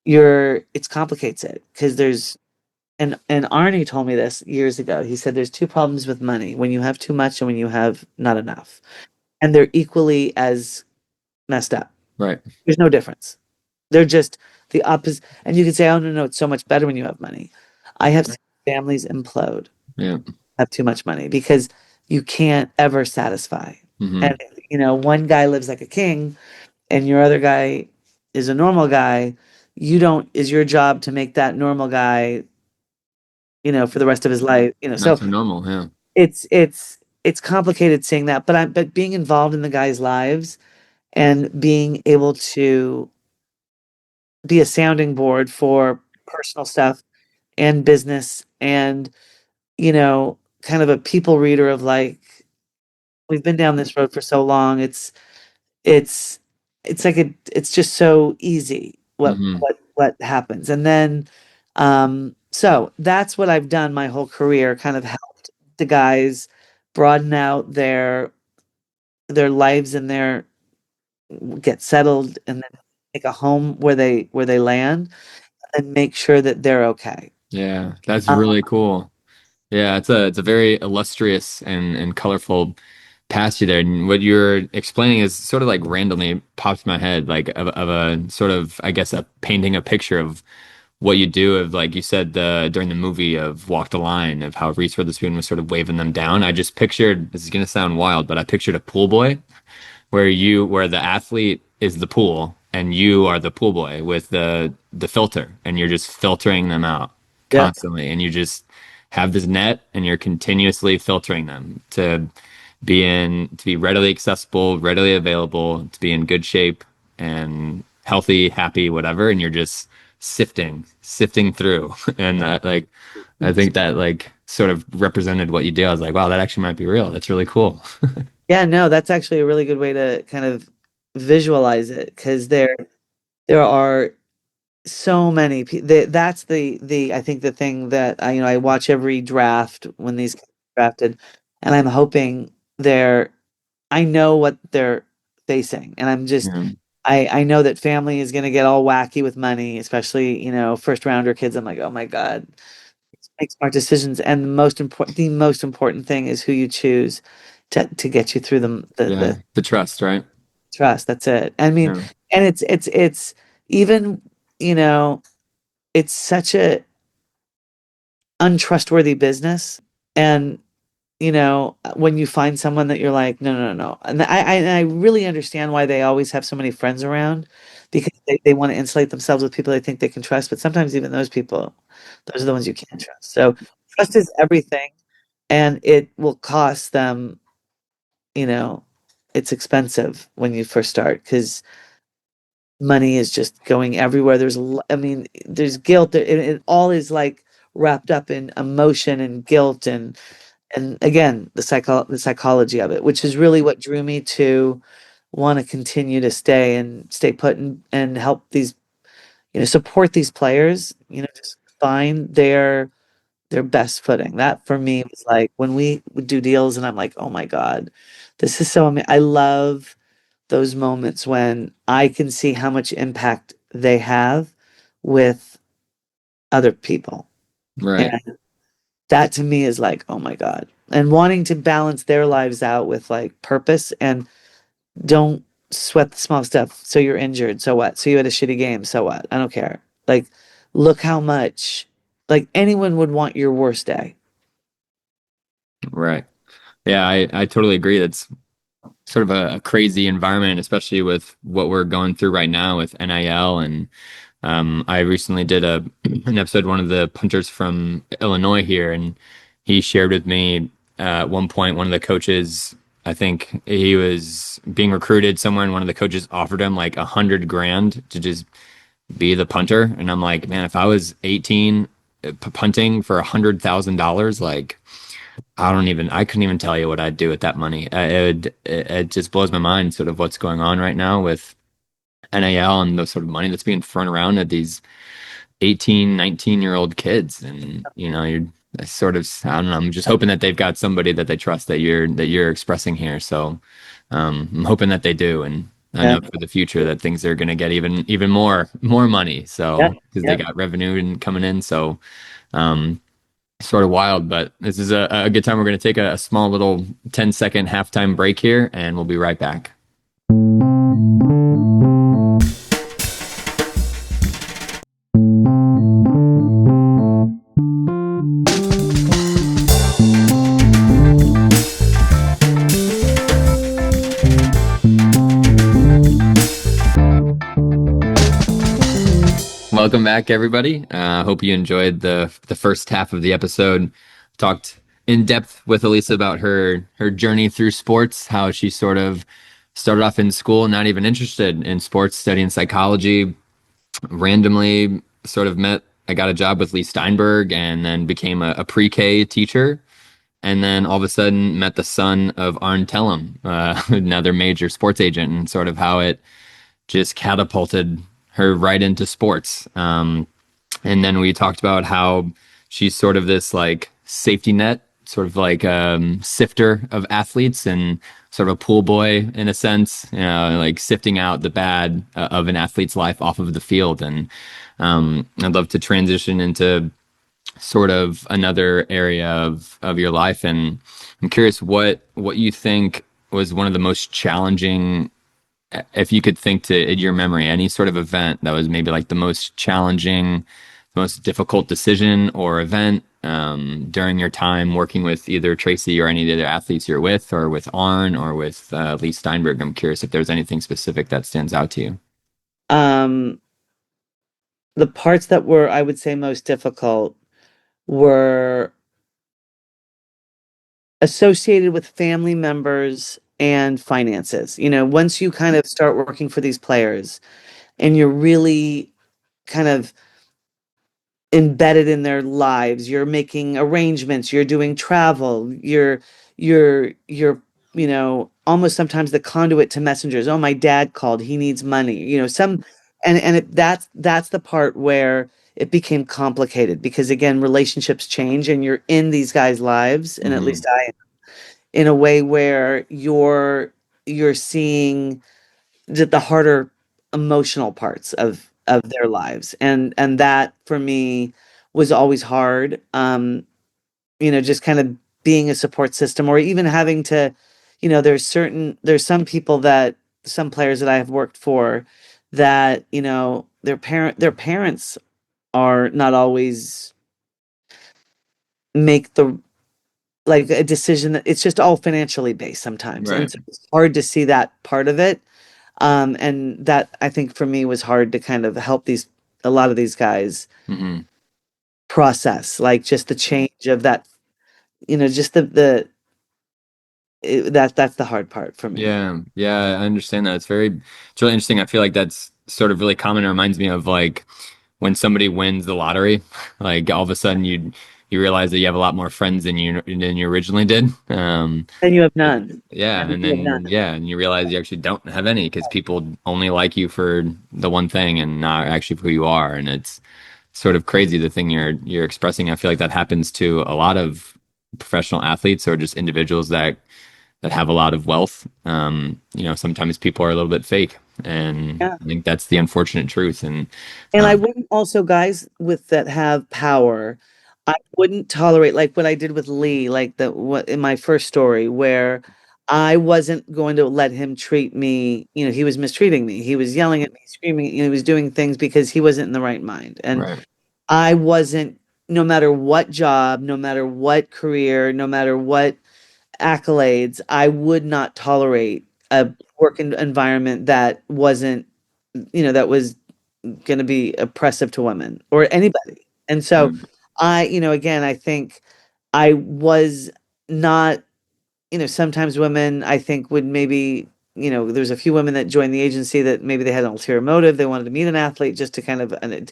Speaker 2: it's complicates it because there's and Arnie told me this years ago. He said there's two problems with money: when you have too much and when you have not enough. And they're equally as messed up.
Speaker 1: Right.
Speaker 2: There's no difference. They're just the opposite. And you can say, oh, no, no, it's so much better when you have money. I have seen families implode,
Speaker 1: Yeah.
Speaker 2: have too much money because you can't ever satisfy.
Speaker 1: Hmm.
Speaker 2: And, one guy lives like a king and your other guy is a normal guy. Is your job to make that normal guy, for the rest of his life,
Speaker 1: Not
Speaker 2: so
Speaker 1: so normal. Yeah.
Speaker 2: it's complicated seeing that, but being involved in the guys' lives and being able to be a sounding board for personal stuff and business and kind of a people reader of like we've been down this road for so long. It's it's like it's just so easy
Speaker 1: Hmm.
Speaker 2: what happens. And then so that's what I've done my whole career, kind of helped the guys broaden out their lives and their get settled and then make a home where they land and make sure that they're okay.
Speaker 1: Yeah, that's
Speaker 2: Um,
Speaker 1: really cool. Yeah, it's a very illustrious and colorful past you there. And what you're explaining is sort of like randomly popped in my head, like of a sort of, I guess, a painting a picture of what you do of like you said during the movie of Walk the Line of how Reese Witherspoon was sort of waving them down. I just pictured, this is gonna sound wild, but I pictured a pool boy where the athlete is the pool and you are the pool boy with the filter and you're just filtering them out
Speaker 2: yep.
Speaker 1: constantly and you just have this net and you're continuously filtering them to be readily accessible, readily available, to be in good shape and healthy, happy, whatever, and you're just sifting through. And like I think that like sort of represented what you do. I was like, wow, that actually might be real. That's really cool.
Speaker 2: Yeah, no, that's actually a really good way to kind of visualize it because there are so many people. That's the I think the thing that I watch every draft when these get drafted, and I'm hoping I know what they're facing, and
Speaker 1: Yeah.
Speaker 2: I know that family is going to get all wacky with money, especially first rounder kids. I'm like, oh my God, make smart decisions, and the most important thing is who you choose to get you through the
Speaker 1: Yeah. The trust, right?
Speaker 2: trust. That's it. I mean,
Speaker 1: Yeah.
Speaker 2: and it's even you know it's such a untrustworthy business, and when you find someone that you're like, no, no, no, no. And I really understand why they always have so many friends around because they want to insulate themselves with people they think they can trust. But sometimes even those are the ones you can't trust. So trust is everything, and it will cost them, you know, it's expensive when you first start because money is just going everywhere. I mean, there's guilt. It all is like wrapped up in emotion and guilt and again the psychology of it, which is really what drew me to want to continue to stay put and help these support these players, just find their best footing. That for me was like when we would do deals and I'm like, oh my God, this is so amazing. I love those moments when I can see how much impact they have with other people.
Speaker 1: Right.
Speaker 2: And that to me is like, oh my God. And wanting to balance their lives out with like purpose and don't sweat the small stuff. So you're injured. So what? So you had a shitty game. So what? I don't care. Like, look how much, like, anyone would want your worst day.
Speaker 1: Right. Yeah, I totally agree. That's sort of a crazy environment, especially with what we're going through right now with NIL. And I recently did an episode, one of the punters from Illinois here, and he shared with me at one point, one of the coaches, I think he was being recruited somewhere, and one of the coaches offered him like 100 grand to just be the punter. And I'm like, man, if I was 18 punting for $100,000, like I couldn't even tell you what I'd do with that money. It just blows my mind sort of what's going on right now with NIL and the sort of money that's being thrown around at these 18, 19-year-old kids. And, you're sort of, I don't know, I'm just hoping that they've got somebody that they trust that you're expressing here. So, I'm hoping that they do. And I
Speaker 2: Yeah.
Speaker 1: know for the future that things are going to get even more money.
Speaker 2: Yeah.
Speaker 1: So, because they
Speaker 2: Yeah.
Speaker 1: got revenue and coming in. So, um, sort of wild, but this is a good time. We're going to take a small little 10-second halftime break here, and we'll be right back. Welcome back, everybody. Hope you enjoyed the first half of the episode. Talked in depth with Elissa about her journey through sports, how she sort of started off in school, not even interested in sports, studying psychology, randomly sort of met. I got a job with Lee Steinberg and then became a pre-K teacher. And then all of a sudden met the son of Arn Tellem, another major sports agent, and sort of how it just catapulted her right into sports. And then we talked about how she's sort of this like safety net, sort of like sifter of athletes and sort of a pool boy in a sense, like sifting out the bad of an athlete's life off of the field. And I'd love to transition into sort of another area of your life. And I'm curious what you think was one of the most challenging, if you could think to in your memory, any sort of event that was maybe like the most challenging, the most difficult decision or event during your time working with either Tracy or any of the other athletes you're with, or with Arn or with Lee Steinberg. I'm curious if there's anything specific that stands out to you.
Speaker 2: Um, the parts that were, I would say, most difficult were associated with family members and finances. Once you kind of start working for these players and you're really kind of embedded in their lives, you're making arrangements, you're doing travel, you're almost sometimes the conduit to messengers. Oh, my dad called, he needs money. That's the part where it became complicated because again, relationships change and you're in these guys' lives, and at
Speaker 1: Hmm.
Speaker 2: least I am, in a way where you're seeing the harder emotional parts of their lives, and that for me was always hard. Just kind of being a support system, or even having to, there's some players that I have worked for that, their parents are not always make the like a decision, that it's just all financially based sometimes, and
Speaker 1: Right.
Speaker 2: so it's hard to see that part of it. And that I think for me was hard to kind of help a lot of these guys
Speaker 1: Hmm.
Speaker 2: process, like just the change of that, just that's the hard part for me.
Speaker 1: Yeah, yeah, I understand that. It's really interesting. I feel like that's sort of really common. It reminds me of like when somebody wins the lottery, like all of a sudden you you realize that you have a lot more friends than you originally did.
Speaker 2: And you have
Speaker 1: But
Speaker 2: none.
Speaker 1: yeah,
Speaker 2: And
Speaker 1: and
Speaker 2: you have
Speaker 1: then
Speaker 2: none.
Speaker 1: yeah, and you realize you actually don't have any because people only like you for the one thing and not actually for who you are. And it's sort of crazy the thing you're expressing. I feel like that happens to a lot of professional athletes or just individuals that have a lot of wealth. Sometimes people are a little bit fake, and
Speaker 2: Yeah.
Speaker 1: I think that's the unfortunate truth. And
Speaker 2: And I
Speaker 1: um,
Speaker 2: wouldn't also, guys with that have power, I wouldn't tolerate like what I did with Lee, like the what in my first story, where I wasn't going to let him treat me, he was mistreating me. He was yelling at me, screaming, he was doing things because he wasn't in the right mind. And
Speaker 1: right.
Speaker 2: I wasn't, no matter what job, no matter what career, no matter what accolades, I would not tolerate a environment that wasn't, that was going to be oppressive to women or anybody. And so
Speaker 1: Right.
Speaker 2: again, I think I was not, sometimes women I think would maybe, there's a few women that joined the agency that maybe they had an ulterior motive. They wanted to meet an athlete just to kind of, and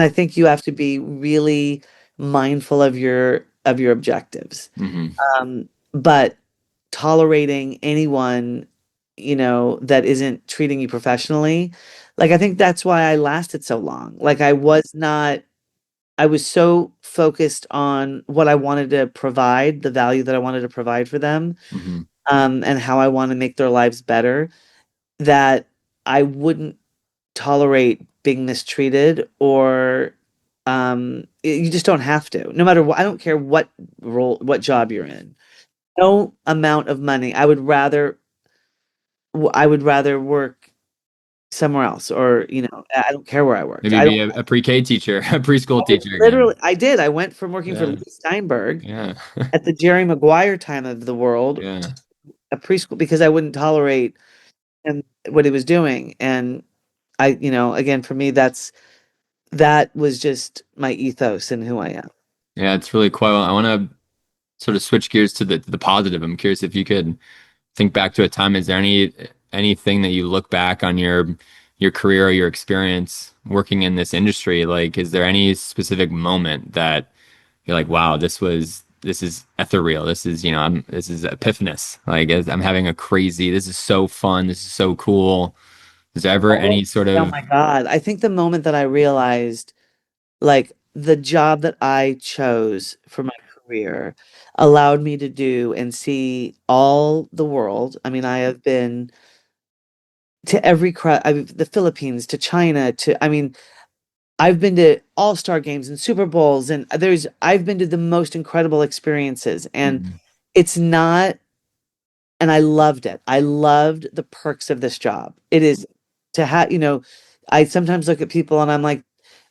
Speaker 2: I think you have to be really mindful of your objectives.
Speaker 1: Hmm.
Speaker 2: But tolerating anyone, that isn't treating you professionally, like I think that's why I lasted so long. Like I was so focused on what I wanted to provide, the value that I wanted to provide for them,
Speaker 1: Hmm.
Speaker 2: and how I want to make their lives better, that I wouldn't tolerate being mistreated or you just don't have to. No matter what, I don't care what role, what job you're in. No amount of money. I would rather work somewhere else or, I don't care where I worked.
Speaker 1: Maybe
Speaker 2: I
Speaker 1: be
Speaker 2: don't
Speaker 1: a pre-K teacher, a preschool teacher again.
Speaker 2: literally I did. I went from working for
Speaker 1: Yeah,
Speaker 2: Lee Steinberg
Speaker 1: yeah,
Speaker 2: at the Jerry Maguire time of the world,
Speaker 1: yeah,
Speaker 2: a preschool because I wouldn't tolerate him what he was doing. And again, for me, that was just my ethos and who I am.
Speaker 1: yeah. It's really cool. I want to sort of switch gears to the positive. I'm curious if you could think back to a time. Is there anything that you look back on your career or your experience working in this industry? Like, is there any specific moment that you're like, wow, this is ethereal. This is epiphanous. Like, I'm having a crazy. This is so fun. This is so cool. Is there ever
Speaker 2: Oh,
Speaker 1: any sort
Speaker 2: oh
Speaker 1: of
Speaker 2: my God. I think the moment that I realized like the job that I chose for my career allowed me to do and see all the world. I mean, I have been to the Philippines, to China, I mean, I've been to all-star games and Super Bowls and I've been to the most incredible experiences and
Speaker 1: Mhm.
Speaker 2: it's not and I loved it. I loved the perks of this job. It is to have, I sometimes look at people and I'm like,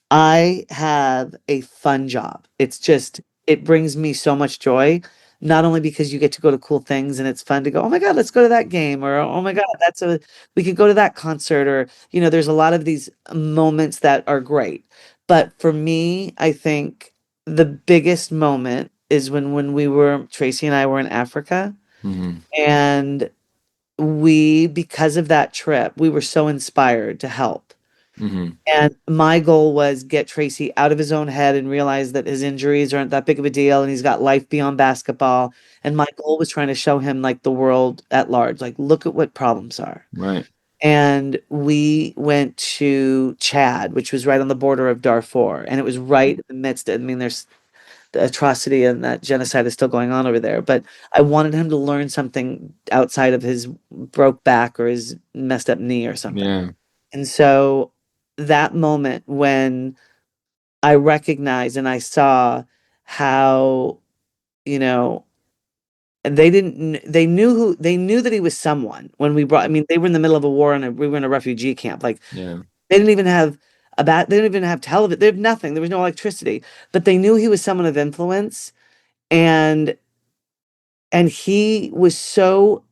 Speaker 2: I have a fun job. It brings me so much joy, not only because you get to go to cool things and it's fun to go, oh my God, let's go to that game, or oh my God, we could go to that concert, or, there's a lot of these moments that are great. But for me, I think the biggest moment is when Tracy and I were in Africa
Speaker 1: Mhm.
Speaker 2: and because of that trip, we were so inspired to help.
Speaker 1: Mhm.
Speaker 2: And my goal was get Tracy out of his own head and realize that his injuries aren't that big of a deal and he's got life beyond basketball. And my goal was trying to show him like the world at large, like look at what problems are.
Speaker 1: Right.
Speaker 2: And we went to Chad, which was right on the border of Darfur, and it was right in the midst. I mean, there's the atrocity and that genocide is still going on over there. But I wanted him to learn something outside of his broke back or his messed up knee or something.
Speaker 1: Yeah.
Speaker 2: And so that moment when I recognized and I saw how, you know, and they knew that he was someone when I mean, they were in the middle of a war and we were in a refugee camp. Like
Speaker 1: Yeah.
Speaker 2: they didn't even have they didn't even have television. They have nothing. There was no electricity, but they knew he was someone of influence. And he was so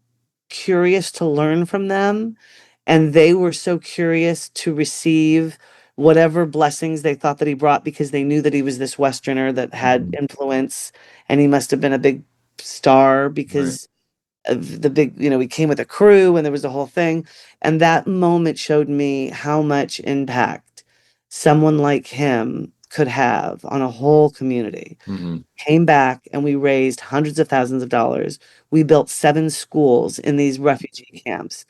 Speaker 2: curious to learn from them, and they were so curious to receive whatever blessings they thought that he brought because they knew that he was this Westerner that had
Speaker 1: Mhm.
Speaker 2: influence, and he must have been a big star
Speaker 1: Right.
Speaker 2: because of the big, he came with a crew and there was the whole thing. And that moment showed me how much impact someone like him could have on a whole community.
Speaker 1: Hmm.
Speaker 2: Came back and we raised hundreds of thousands of dollars. We built 7 schools in these refugee camps.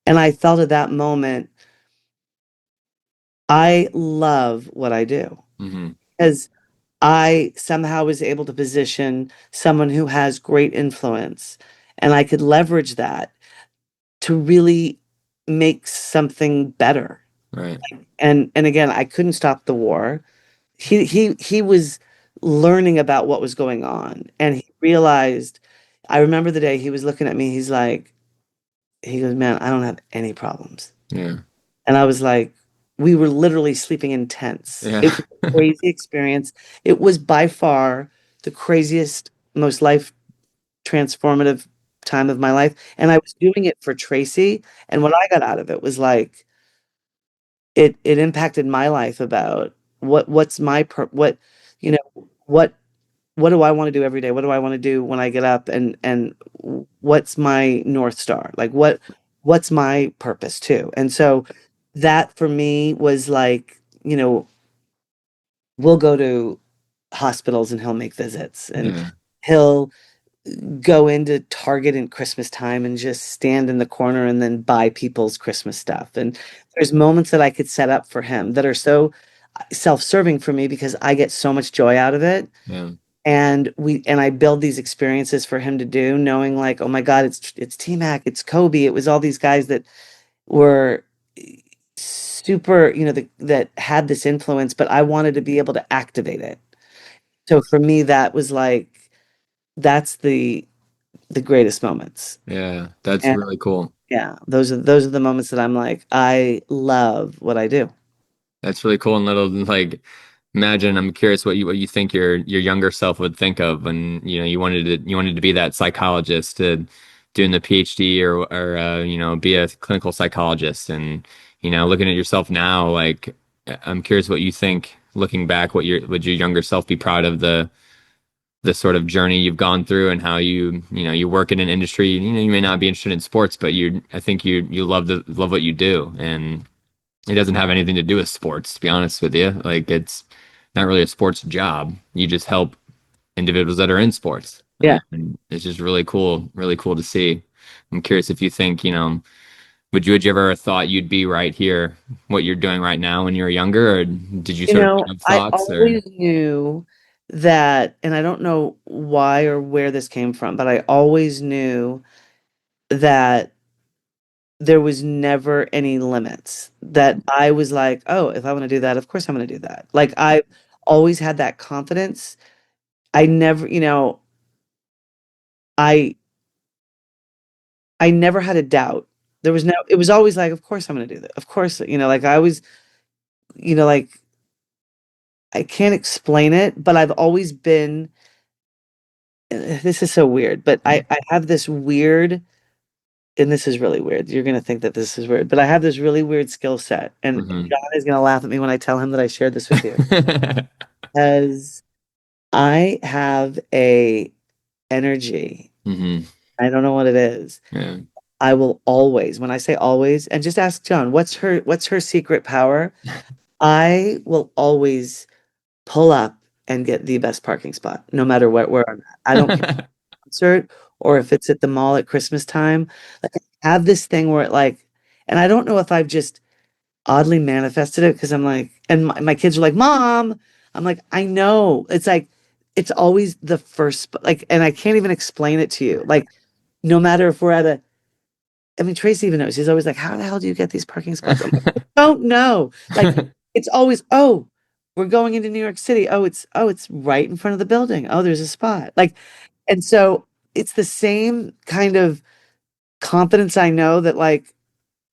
Speaker 2: And I felt at that moment, I love what I do
Speaker 1: Hmm.
Speaker 2: because I somehow was able to position someone who has great influence, and I could leverage that to really make something better.
Speaker 1: Right.
Speaker 2: And again, I couldn't stop the war. He was learning about what was going on, and he realized. I remember the day he was looking at me. He goes, "Man, I don't have any problems."
Speaker 1: Yeah.
Speaker 2: And I was like, we were literally sleeping in tents.
Speaker 1: Yeah.
Speaker 2: It was a crazy experience. It was by far the craziest, most life transformative time of my life. And I was doing it for Tracy. And what I got out of it was like, it impacted my life about what's my what you know what do I want to do every day? What do I want to do when I get up, and what's my North Star? Like what's my purpose too? And so that for me was like, we'll go to hospitals and he'll make visits, and
Speaker 1: Yeah.
Speaker 2: he'll go into Target in Christmas time and just stand in the corner and then buy people's Christmas stuff. And there's moments that I could set up for him that are so self-serving for me because I get so much joy out of it.
Speaker 1: Yeah.
Speaker 2: And I build these experiences for him to do, knowing like, oh my God, it's T-Mac, it's Kobe, it was all these guys that were super, that had this influence, but I wanted to be able to activate it. So for me, that was like, that's the greatest moments.
Speaker 1: Yeah. That's
Speaker 2: And
Speaker 1: really cool.
Speaker 2: yeah, those are the moments that I'm like, I love what I do.
Speaker 1: That's really cool and little like imagine I'm curious what you think your younger self would think of when you wanted to be that psychologist to doing the PhD or be a clinical psychologist and looking at yourself now like I'm curious what you think looking back would your younger self be proud of the sort of journey you've gone through and how you work in an industry you may not be interested in sports but I think you love what you do and it doesn't have anything to do with sports, to be honest with you. Like it's not really a sports job. You just help individuals that are in sports.
Speaker 2: Yeah.
Speaker 1: And it's just really cool to see. I'm curious if you think, would you ever have thought you'd be right here, what you're doing right now when you were younger, or did you sort of have
Speaker 2: I
Speaker 1: thoughts or
Speaker 2: always knew that, and I don't know why or where this came from, but I always knew that there was never any limits. That I was like, oh, if I want to do that, of course I'm going to do that. Like I always had that confidence. I never, I I never had a doubt. It was always like, of course I'm going to do that. Of course, like I always, like I can't explain it, but I've always been, this is so weird, but I have this weird, and this is really weird. You're going to think that this is weird, but I have this really weird skill set. And
Speaker 1: hmm
Speaker 2: John is going to laugh at me when I tell him that I shared this with you. Because I have a energy.
Speaker 1: hmm
Speaker 2: I don't know what it is.
Speaker 1: Yeah.
Speaker 2: I will always, when I say always, and just ask John, what's her secret power? I will always pull up and get the best parking spot, no matter where I'm at. I don't care if it's a concert or if it's at the mall at Christmas time. Like I have this thing where and I don't know if I've just oddly manifested it because I'm like, and my kids are like, Mom, I'm like, I know. It's like, it's always the first, like, and I can't even explain it to you. Like, no matter if we're at I mean, Tracy even knows. He's always like, "How the hell do you get these parking spots?" I'm like, "I don't know." Like, it's always, "Oh, we're going into New York City. Oh, it's right in front of the building. Oh, there's a spot." Like, and so it's the same kind of confidence I know that, like,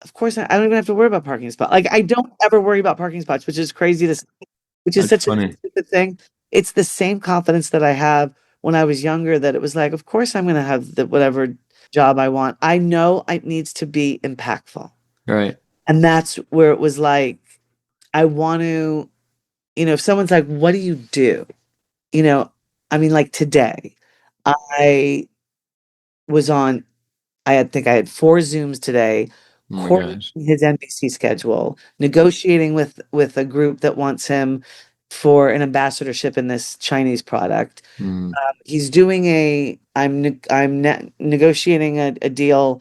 Speaker 2: of course, I don't even have to worry about parking spot. Like, I don't ever worry about parking spots, which is crazy which is
Speaker 1: That's
Speaker 2: such a
Speaker 1: funny.
Speaker 2: stupid thing. It's the same confidence that I have when I was younger that it was like, of course I'm going to have the whatever job I want. I know it needs to be impactful.
Speaker 1: Right.
Speaker 2: And that's where it was like, I want to, if someone's like, what do you do? You know, I mean, like today, I was on, think I had 4 Zooms today,
Speaker 1: Oh my
Speaker 2: coordinating
Speaker 1: gosh.
Speaker 2: his NBC schedule, negotiating with a group that wants him for an ambassadorship in this Chinese product.
Speaker 1: Mm,
Speaker 2: He's doing I'm negotiating a deal.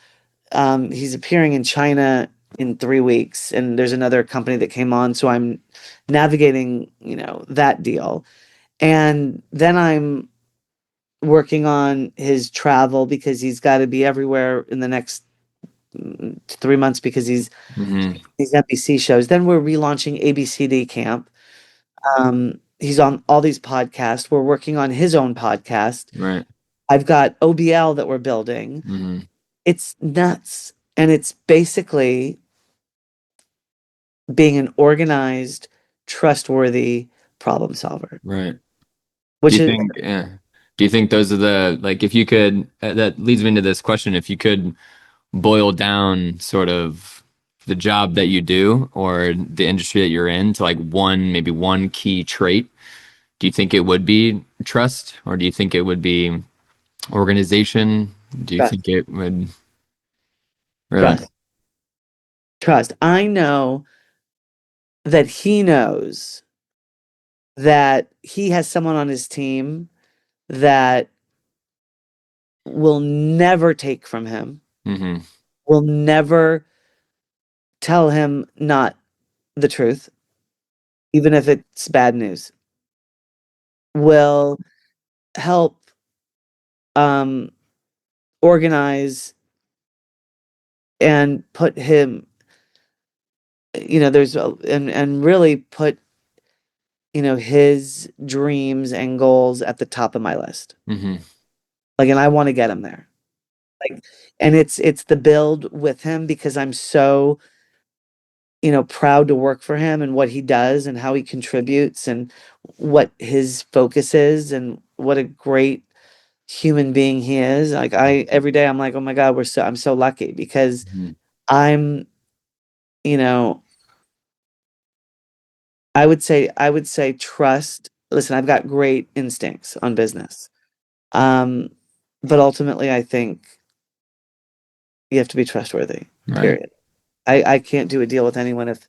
Speaker 2: He's appearing in China in 3 weeks, and there's another company that came on, so I'm navigating, that deal. And then I'm working on his travel because he's got to be everywhere in the next 3 months because
Speaker 1: hmm.
Speaker 2: these NBC shows. Then we're relaunching ABCD Camp. He's on all these podcasts. We're working on his own podcast.
Speaker 1: Right.
Speaker 2: I've got OBL that we're building.
Speaker 1: Hmm.
Speaker 2: It's nuts. And it's basically being an organized, trustworthy problem solver,
Speaker 1: Right. Do
Speaker 2: which
Speaker 1: you
Speaker 2: is,
Speaker 1: think, do you think those are the, like, if you could, that leads me into this question, if you could boil down sort of the job that you do or the industry that you're in to like one, maybe one key trait, do you think it would be trust or do you think it would be organization? Do you think
Speaker 2: trust,
Speaker 1: it would really?
Speaker 2: trust, trust. I know that he knows that he has someone on his team that will never take from him,
Speaker 1: Hmm.
Speaker 2: will never tell him not the truth, even if it's bad news, will help um, organize and put him, and really put, his dreams and goals at the top of my list.
Speaker 1: Hmm.
Speaker 2: Like, and I want to get him there. Like, and it's the build with him because I'm so, proud to work for him and what he does and how he contributes and what his focus is and what a great human being he is. Like, every day I'm like, oh my God, I'm so lucky because
Speaker 1: Hmm.
Speaker 2: I'm, you know, I would say trust. Listen, I've got great instincts on business. Um, but ultimately I think you have to be trustworthy,
Speaker 1: Right.
Speaker 2: period. I can't do a deal with anyone if,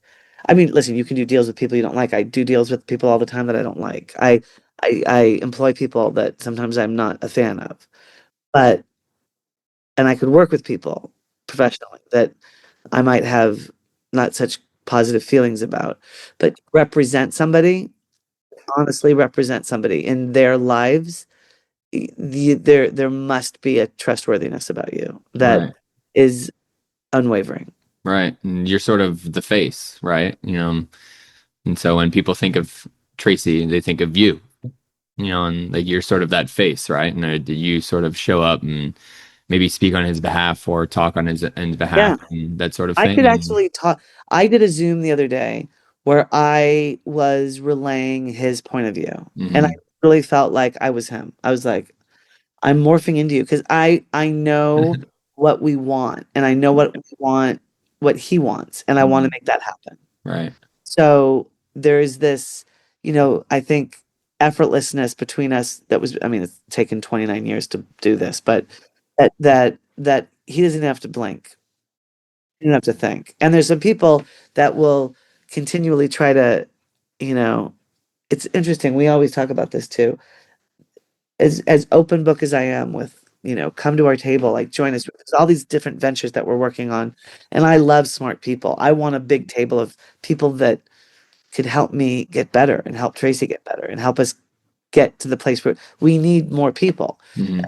Speaker 2: I mean, listen, you can do deals with people you don't like. I do deals with people all the time that I don't like. I employ people that sometimes I'm not a fan of, but, and I could work with people professionally that I might have not such positive feelings about, but honestly represent somebody in their lives, there must be a trustworthiness about you that
Speaker 1: Right.
Speaker 2: is unwavering.
Speaker 1: Right. And you're sort of the face, right? And so when people think of Tracy, they think of you, and like you're sort of that face, right? And you sort of show up and maybe speak on his behalf or talk on his behalf
Speaker 2: Yeah.
Speaker 1: and that sort of
Speaker 2: I
Speaker 1: thing.
Speaker 2: could
Speaker 1: And
Speaker 2: actually talk. I did a Zoom the other day where I was relaying his point of view, and I
Speaker 1: hmm.
Speaker 2: really felt like I was him. I was like, I'm morphing into you because I know what we want, and I know what he wants, and I want to make that happen.
Speaker 1: Right.
Speaker 2: So there's this, I think effortlessness between us that was, I mean, it's taken 29 years to do this, but that he doesn't have to blink. You don't have to think. And there's some people that will continually try to, you know, it's interesting. We always talk about this too. As open book as I am with, come to our table, like join us. There's all these different ventures that we're working on. And I love smart people. I want a big table of people that could help me get better and help Tracy get better and help us get to the place where we need more people.
Speaker 1: Hmm.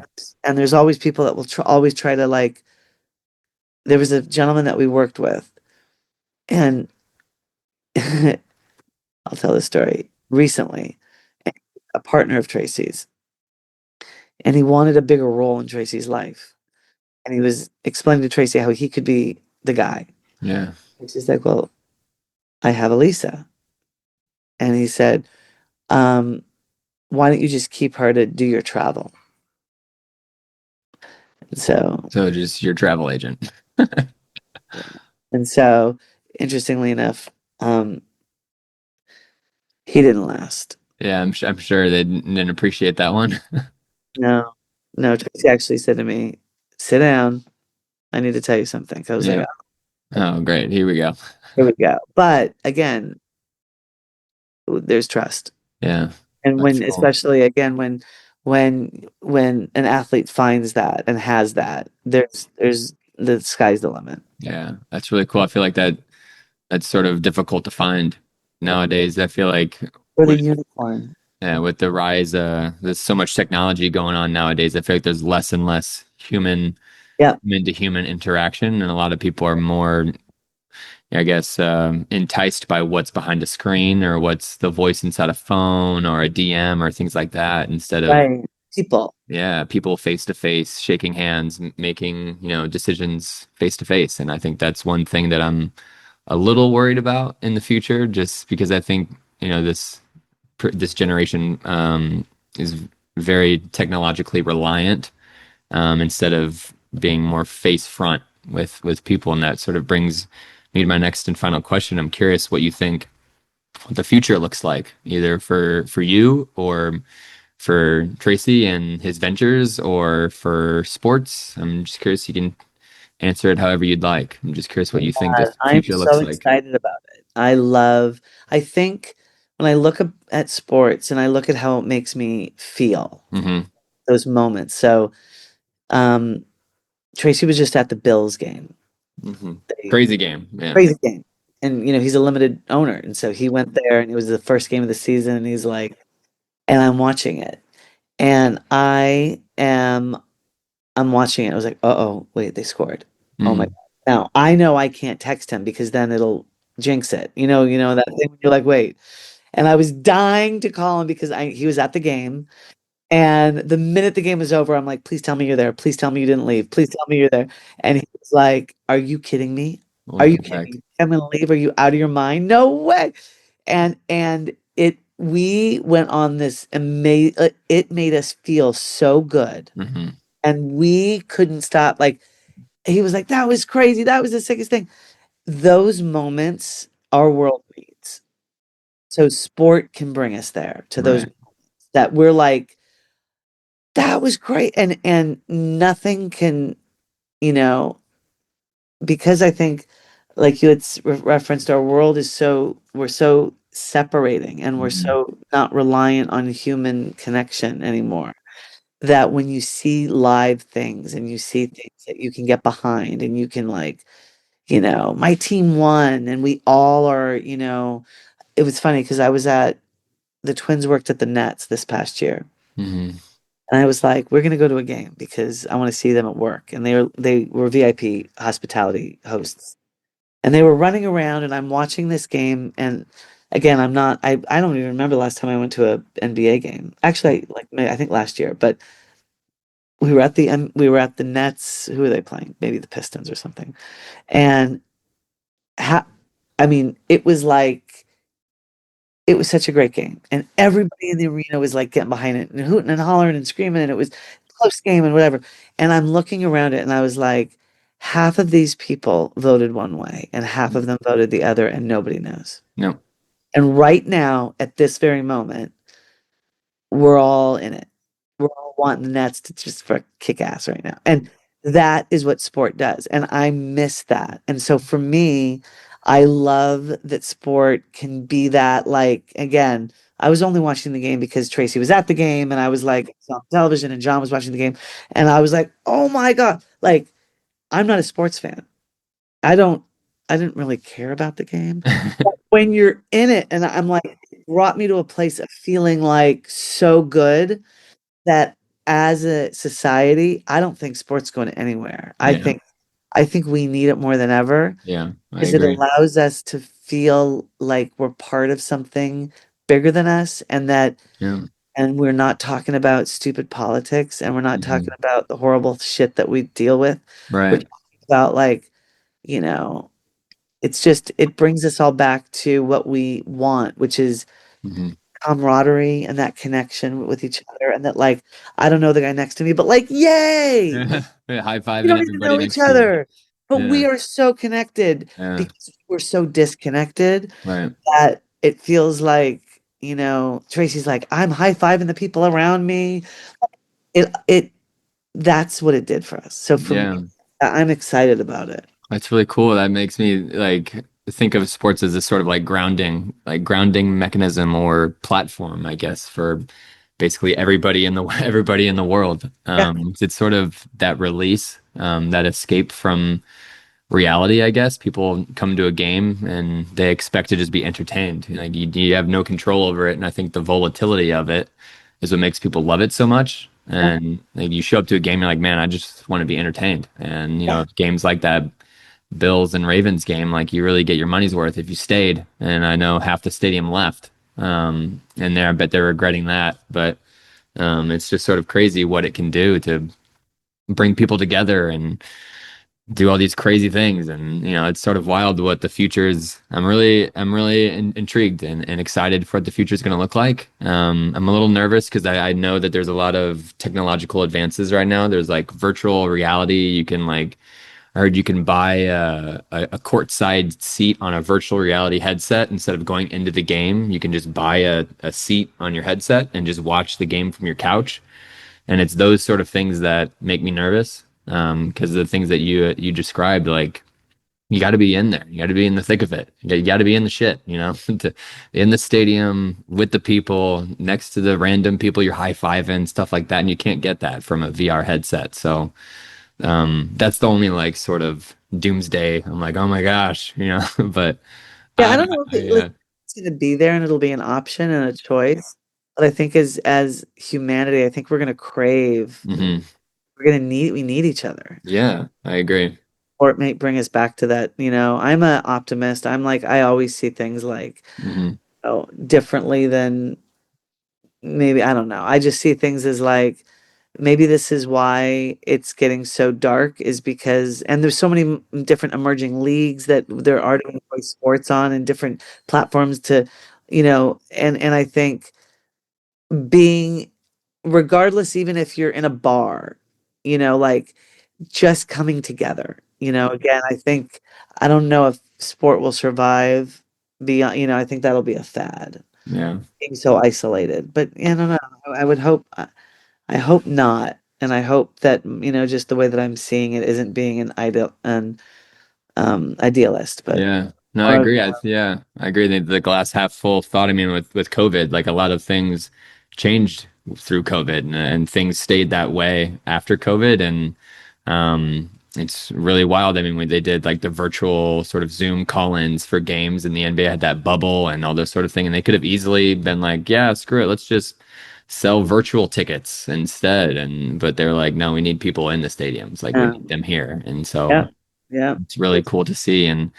Speaker 2: And there's always people that will always try to, like, there was a gentleman that we worked with, and I'll tell this story recently, a partner of Tracy's, and he wanted a bigger role in Tracy's life. And he was explaining to Tracy how he could be the guy.
Speaker 1: Yeah.
Speaker 2: And she's like, well, I have Elisa. And he said, um, why don't you just keep her to do your travel? And so,
Speaker 1: So just your travel agent.
Speaker 2: and so, interestingly enough, he didn't last.
Speaker 1: Yeah, I'm sure they didn't appreciate that one.
Speaker 2: No, no, Tracy actually said to me, sit down. I need to tell you something. I was like,
Speaker 1: Yeah.
Speaker 2: oh,
Speaker 1: Oh, great. Here we go.
Speaker 2: here we go. But again, there's trust.
Speaker 1: Yeah.
Speaker 2: And
Speaker 1: That's
Speaker 2: when,
Speaker 1: cool.
Speaker 2: especially again, when an athlete finds that and has that, there's the sky's the limit.
Speaker 1: Yeah. That's really cool. I feel like that's sort of difficult to find nowadays. I feel like
Speaker 2: Or the
Speaker 1: with
Speaker 2: unicorn.
Speaker 1: yeah, with the rise, there's so much technology going on nowadays. I feel like there's less and less
Speaker 2: Yeah,
Speaker 1: human to human interaction, and a lot of people are more, I guess, enticed by what's behind a screen or what's the voice inside a phone or a DM or things like that instead of,
Speaker 2: right. People.
Speaker 1: yeah, people face to face, shaking hands, making, decisions face to face. And I think that's one thing that I'm a little worried about in the future, just because I think, this generation is very technologically reliant instead of being more face front with people, and that sort of brings me to my next and final question. I'm curious what you think what the future looks like, either for you or for Tracy and his ventures, or for sports. I'm just curious. You can answer it however you'd like. I'm just curious what you think the
Speaker 2: I'm
Speaker 1: future
Speaker 2: so
Speaker 1: looks like.
Speaker 2: excited about it. I think when I look at sports and I look at how it makes me feel,
Speaker 1: Hmm.
Speaker 2: those moments. So, um, Tracy was just at the Bills game,
Speaker 1: Hmm.
Speaker 2: the
Speaker 1: Crazy game. Yeah.
Speaker 2: crazy game. And, he's a limited owner. And so he went there and it was the first game of the season. And he's like, and I'm watching it. And I'm watching it. I was like, uh-oh, wait, they scored. Oh my God.
Speaker 1: Mm.
Speaker 2: Now I know I can't text him because then it'll jinx it. That thing when you're like, wait. And I was dying to call him because he was at the game. And the minute the game was over, I'm like, please tell me you're there. Please tell me you didn't leave. Please tell me you're there. And he was like, are you kidding me? Are you
Speaker 1: Welcome
Speaker 2: kidding
Speaker 1: back.
Speaker 2: me? I'm gonna leave. Are you out of your mind? No way. And we went on this amazing, it made us feel so good.
Speaker 1: Hmm.
Speaker 2: And we couldn't stop. Like, he was like, that was crazy. That was the sickest thing. Those moments our world needs. So sport can bring us there to those
Speaker 1: Right.
Speaker 2: moments that we're like, that was great. And nothing can, you know, because I think like you had referenced, our world is we're so separating and we're
Speaker 1: Hmm.
Speaker 2: so not reliant on human connection anymore. That when you see live things and you see things that you can get behind and you can like, my team won and we all are, it was funny because the Twins worked at the Nets this past year.
Speaker 1: Hmm.
Speaker 2: And I was like, we're going to go to a game because I want to see them at work. And they were VIP hospitality hosts. And they were running around and I'm watching this game. And again, I don't even remember the last time I went to a NBA game. Actually, I think last year, but we were at the Nets. Who were they playing? Maybe the Pistons or something. And ha I mean, it was such a great game, and everybody in the arena was like getting behind it and hooting and hollering and screaming, and it was a close game and whatever. And I'm looking around it, and I was like, half of these people voted one way, and half of them voted the other, and nobody knows.
Speaker 1: No.
Speaker 2: And right now, at this very moment, we're all in it. We're all wanting the Nets to just for kick ass right now. And that is what sport does. And I miss that. And so for me, I love that sport can be that, like, again, I was only watching the game because Tracy was at the game and I was like on television and John was watching the game. And I was like, oh my God. Like, I'm not a sports fan. I don't I didn't really care about the game. But when you're in it and I'm like, it brought me to a place of feeling like so good that as a society, I don't think sports going anywhere. I
Speaker 1: Yeah.
Speaker 2: think I think we need it more than ever
Speaker 1: Yeah. I
Speaker 2: because it
Speaker 1: agree.
Speaker 2: allows us to feel like we're part of something bigger than us
Speaker 1: Yeah.
Speaker 2: and we're not talking about stupid politics and we're not talking
Speaker 1: Hmm.
Speaker 2: about the horrible shit that we deal with. We're
Speaker 1: Right.
Speaker 2: talking about like, you know, it brings us all back to what we want, which is
Speaker 1: Hmm.
Speaker 2: camaraderie and that connection with each other and that like I don't know the guy next to me, but like, yay!
Speaker 1: Yeah. High
Speaker 2: We
Speaker 1: fiving
Speaker 2: don't even
Speaker 1: everybody
Speaker 2: know each
Speaker 1: next to you.
Speaker 2: other. But
Speaker 1: Yeah.
Speaker 2: we are so connected
Speaker 1: Yeah.
Speaker 2: because we're so disconnected
Speaker 1: Right.
Speaker 2: that it feels like, Tracy's like, I'm high-fiving the people around me. It that's what it did for us. So for me,
Speaker 1: Yeah.
Speaker 2: I'm excited about it.
Speaker 1: That's really cool. That makes me like think of sports as this sort of like grounding mechanism or platform, I guess, for basically everybody in the everybody in the world.
Speaker 2: Yeah.
Speaker 1: It's sort of that release, that escape from reality, I guess. People come to a game and they expect to just be entertained. Like you have no control over it, and I think the volatility of it is what makes people love it so much.
Speaker 2: Yeah.
Speaker 1: And like you show up to a game, you're like, man, I just want to be entertained. And
Speaker 2: Yeah.
Speaker 1: games like that Bills and Ravens game, like you really get your money's worth if you stayed. And I know half the stadium left. And there, I bet they're regretting that. But it's just sort of crazy what it can do to bring people together and do all these crazy things. And it's sort of wild what the future is. I'm really intrigued and excited for what the future is going to look like. I'm a little nervous because I know that there's a lot of technological advances right now. There's like virtual reality. You can like I heard you can buy a courtside seat on a virtual reality headset instead of going into the game. You can just buy a seat on your headset and just watch the game from your couch. And it's those sort of things that make me nervous. Because the things that you described, like you got to be in there, you got to be in the thick of it, you got to be in the shit, in the stadium with the people next to the random people you're high-fiving, stuff like that, and you can't get that from a VR headset. So that's the only like sort of doomsday. I'm like, oh my gosh, but
Speaker 2: Yeah, I
Speaker 1: I,
Speaker 2: don't know if
Speaker 1: I
Speaker 2: it's going to be there and it'll be an option and a choice. But I think as humanity, I think we're going to crave,
Speaker 1: mhm.
Speaker 2: we need each other.
Speaker 1: Yeah, I agree.
Speaker 2: Or it may bring us back to that, I'm an optimist. I'm like, I always see things like,
Speaker 1: Hmm.
Speaker 2: differently than maybe, I don't know. I just see things as like, maybe this is why it's getting so dark is because, and there's so many different emerging leagues that there are to play sports on and different platforms to, and I think being, regardless, even if you're in a bar, like just coming together, again, I think, I don't know if sport will survive beyond, I think that'll be a fad,
Speaker 1: Yeah,
Speaker 2: being so isolated, but yeah, I don't know. I would hope, I hope not. And I hope that, just the way that I'm seeing it isn't being an idealist, but
Speaker 1: yeah. No, I
Speaker 2: more of,
Speaker 1: agree. Yeah, I agree. The glass half full thought. I mean, with COVID, like a lot of things changed through COVID, and things stayed that way after COVID, and it's really wild. I mean, when they did like the virtual sort of Zoom call-ins for games, and the NBA had that bubble and all this sort of thing, and they could have easily been like, yeah, screw it, let's just sell virtual tickets instead. And but they're like, no, we need people in the stadiums, like we need them here, and so
Speaker 2: yeah, yeah.
Speaker 1: it's really cool to see. And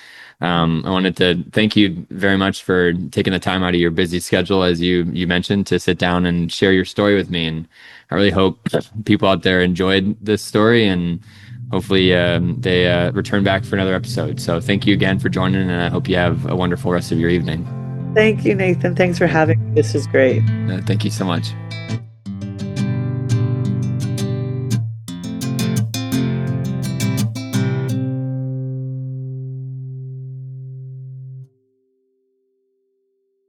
Speaker 1: I wanted to thank you very much for taking the time out of your busy schedule, as you mentioned, to sit down and share your story with me. And I really hope people out there enjoyed this story, and hopefully they return back for another episode. So thank you again for joining, and I hope you have a wonderful rest of your evening.
Speaker 2: Thank you, Nathan. Thanks for having me. This is great.
Speaker 1: Thank you so much.